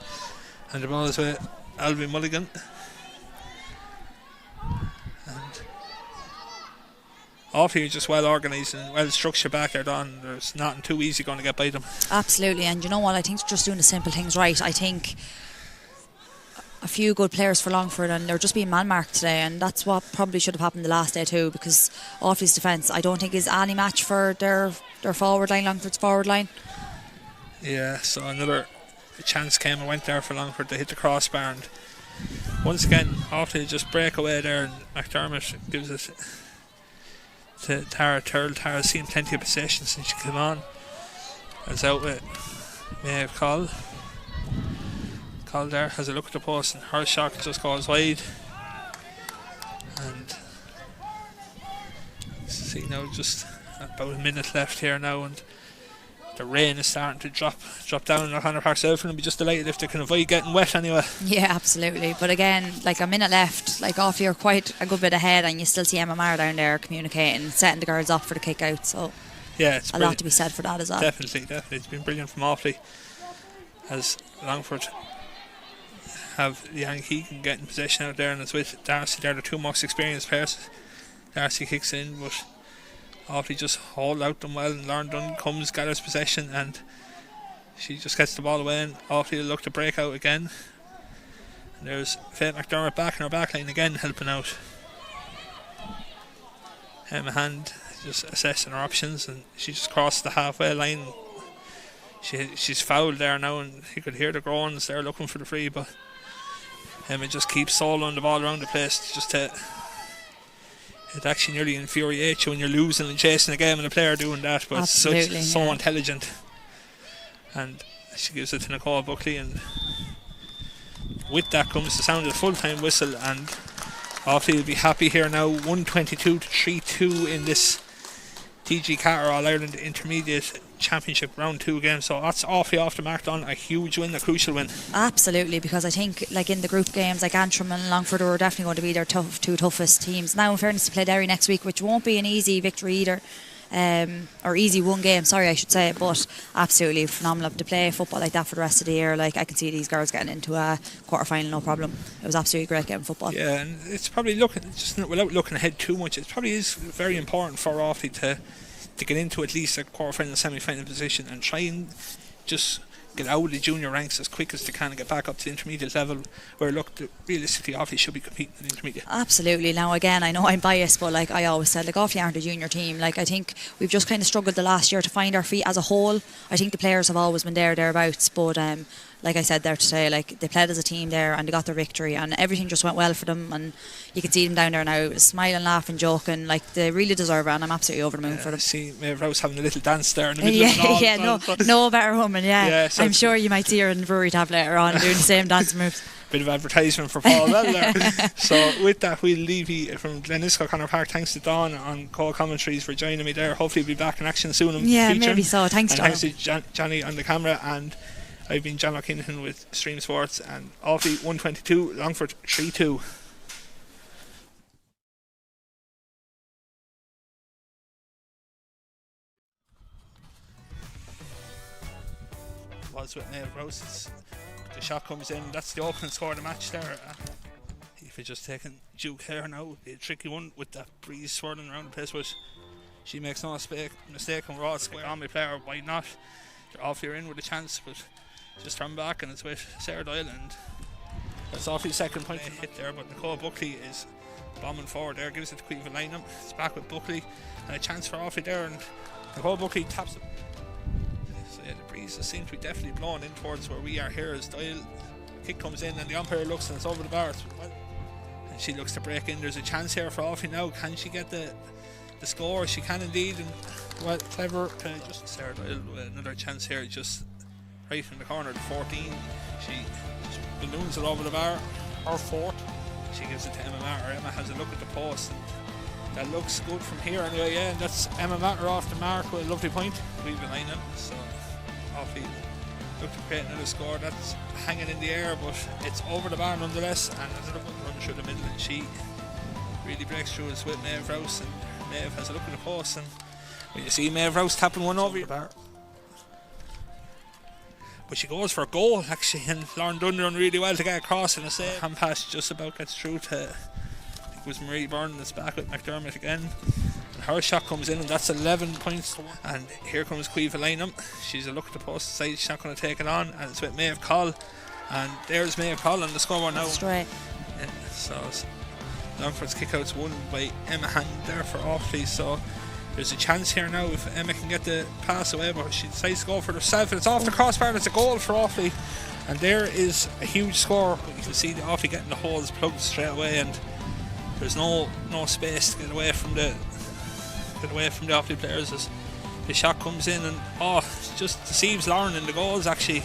and the ball is with Alvy Mulligan. And Offaly are just well organised and well structured back there, Don. There's nothing too easy going to get by them. Absolutely, and you know what, I think they're just doing the simple things right. I think a few good players for Longford, and they're just being man-marked today, and that's what probably should have happened the last day too, because Offaly's defence, I don't think, is any match for their forward line, Longford's forward line. Yeah, so another chance came and went there for Longford. They hit the crossbar, and once again Offaly just break away there, and McDermott gives it to Tara Turl. Tara's seen plenty of possession since she came on. It's out with Maeve Call there, has a look at the post, and her shot just goes wide. And see now, just about a minute left here now, and the rain is starting to drop down in O'Connor Park South, and I'll be just delighted if they can avoid getting wet anyway. Yeah, absolutely. But again, like a minute left, like Offaly are quite a good bit ahead, and you still see Emma Maher down there communicating, setting the girls up for the kick out, so yeah, it's a lot to be said for that as well. Definitely, it's been brilliant from Offaly, as Longford have Leanne Keegan getting possession out there, and it's with Darcy. They're the two most experienced players. Darcy kicks in, but Offaly just hold out them well, and Lauren Dunn comes, gathers possession, and she just gets the ball away, and Offaly will look to break out again. And there's Faith McDermott back in her backline again, helping out. Emma Hand just assessing her options, and she just crossed the halfway line. She's fouled there now, and you could hear the groans there looking for the free, but Emma just keeps soloing the ball around the place. Just to, it actually nearly infuriates you when you're losing and chasing a game and a player doing that, but absolutely, it's so intelligent. And she gives it to Nicole Buckley, and with that comes the sound of the full-time whistle, and Offaly will be happy here now. 122 to 3-2 in this TG4 All-Ireland Intermediate Championship round 2 game, so that's Offaly off the mark on a huge win, a crucial win. Absolutely, because I think like in the group games, like Antrim and Longford are definitely going to be their two toughest teams. Now in fairness, to play Derry next week, which won't be an easy victory either, or easy one game, sorry I should say, but absolutely phenomenal to play football like that for the rest of the year. Like I can see these girls getting into a quarter final no problem. It was absolutely great game of football. Yeah, and it's probably without looking ahead too much, it probably is very important for Offaly to get into at least a quarter-final, semi-final position, and try and just get out of the junior ranks as quick as they can and get back up to the intermediate level, where realistically Offaly should be competing in the intermediate. Absolutely. Now again, I know I'm biased, but like I always said, like Offaly aren't a junior team. Like I think we've just kind of struggled the last year to find our feet as a whole. I think the players have always been thereabouts, but like I said there today, like they played as a team there and they got their victory and everything just went well for them, and you can see them down there now smiling, laughing, joking, like they really deserve it, and I'm absolutely over the moon for them. See Maeve Rouse having a little dance there in the middle of it all. No better woman, so I'm sure you might see her in the brewery tab later on doing the same dance moves. Bit of advertisement for Paul Bell there. So with that, we'll leave you from Glenisk, O'Connor Park. Thanks to Dawn on call commentaries for joining me there. Hopefully we'll be back in action soon. Maybe so. Thanks, John. Thanks to Johnny on the camera, and I've been John O'Kinahan with Stream Sports, and Offaly 122, Longford 3-2. Was with Maeve Rouse. The shot comes in, that's the opening score of the match there. If you're just taking Duke here now, a tricky one with that breeze swirling around the place, but she makes no mistake and we're all square on my player. Why not? They're off here in with a chance, but just turn back and it's with Sarah Doyle, and that's Offaly's second point hit there, but Nicole Buckley is bombing forward there, gives it to Queen Lineham. It's back with Buckley and a chance for Offaly there, and Nicole Buckley taps it. The breeze seems to be definitely blowing in towards where we are here as Doyle kick comes in and the umpire looks and it's over the bar, and she looks to break in. There's a chance here for Offaly now. Can she get the score? She can indeed, and clever just Sarah Doyle with another chance here, just right in the corner to 14. She just balloons it over the bar, her fourth. She gives it to Emma Matter. Emma has a look at the post, and that looks good from here anyway, and that's Emma Matter off the mark with a lovely point. We've been lining, so Offaly look to create another score. That's hanging in the air, but it's over the bar nonetheless, and another one run through the middle, and she really breaks through. It's with Maeve Rouse, and Maeve has a look at the post, and when you see Maeve Rouse tapping one over the bar, but she goes for a goal actually, and Lauren Dunn done really well to get across in a save. Hand pass just about gets through to, I think it was Marie Byrne, that's back with McDermott again. Her shot comes in, and that's 11 points to 1. And here comes Queen Lineham. She's a look at the post side, she's not going to take it on, and it's with Maeve Coll, and there's Maeve Coll on the scoreboard now. Straight. Yeah, so Longford's kick-out's won by Emma Hand there for Offaly, so there's a chance here now if Emma can get the pass away, but she decides to go for herself, and it's off the crossbar, and it's a goal for Offaly, and there is a huge score. You can see the Offaly getting the holes plugged straight away, and there's no space to get away from the Offaly players as the shot comes in, and just deceives Lauren in the goals actually.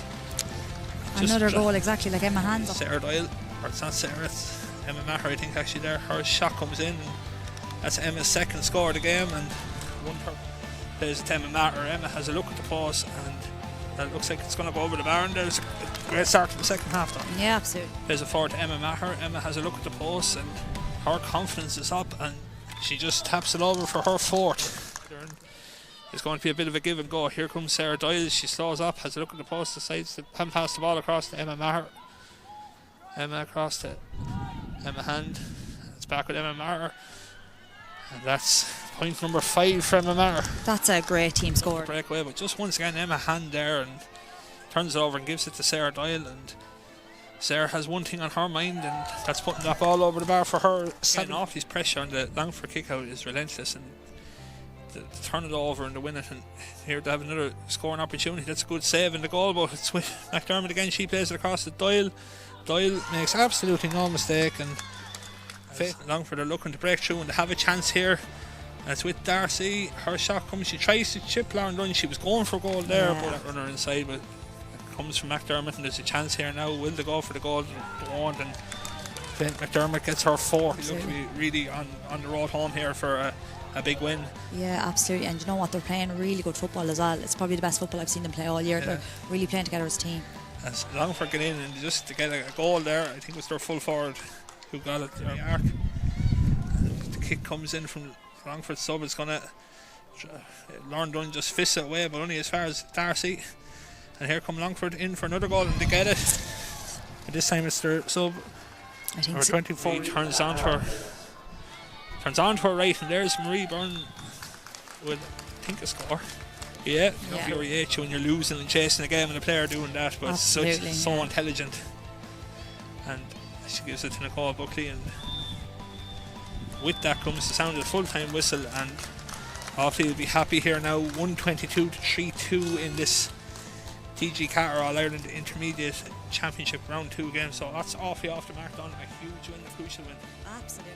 Another goal exactly like Emma Hand's up. Sarah Doyle, or it's not Sarah, it's Emma Maher I think actually there. Her shot comes in, and that's Emma's second score of the game, and one plays it to Emma Maher. Emma has a look at the post, and that looks like it's going to go over the bar, and there's a great start to the second half though. Yeah, absolutely. Plays it forward to Emma Maher. Emma has a look at the post, and her confidence is up, and she just taps it over for her fourth. It's going to be a bit of a give and go. Here comes Sarah Doyle. She slows up, has a look at the post, decides to pass the ball across to Emma Maher. Emma across to Emma Hand. It's back with Emma Maher. And that's point number 5 for Emma Maher. That's a great team score. Breakaway, but just once again Emma Hand there, and turns it over and gives it to Sarah Doyle, and Sarah has one thing on her mind, and that's putting that ball over the bar for her. Setting off his pressure on the Longford kick out is relentless, and to turn it over and to win it, and here to have another scoring opportunity. That's a good save in the goal, but it's with McDermott again. She plays it across to Doyle. Doyle makes absolutely no mistake, and Longford are looking to break through and to have a chance here. And it's with Darcy. Her shot comes, she tries to chip Lauren Dunn. She was going for a goal there, but that runner inside, but it comes from McDermott, and there's a chance here now. Will they go for the goal? They won't, and McDermott gets her 4. He looks to be really on the road home here for a big win. Yeah, absolutely, and you know what, they're playing really good football as well. It's probably the best football I've seen them play all year. They're really playing together as a team. As Longford get in and just to get a goal there, I think it was their full forward who got it in the arc. And the kick comes in from Longford sub. It's gonna Lauren Dunn just fists it away, but only as far as Darcy. And here come Longford in for another goal, and they get it. And this time it's their sub. I think number 24 turns on to her right, and there's Marie Byrne with, I think, a score. Yeah, infuriate you when you're losing and chasing a game and a player doing that, but it's so intelligent. And she gives it to Nicole Buckley, and with that comes the sound of the full-time whistle, and Offaly will be happy here now. 122 to 3-2 in this TG4 All-Ireland Intermediate Championship Round 2 game. So that's Offaly off the mark, done a huge win, a crucial win. Absolutely.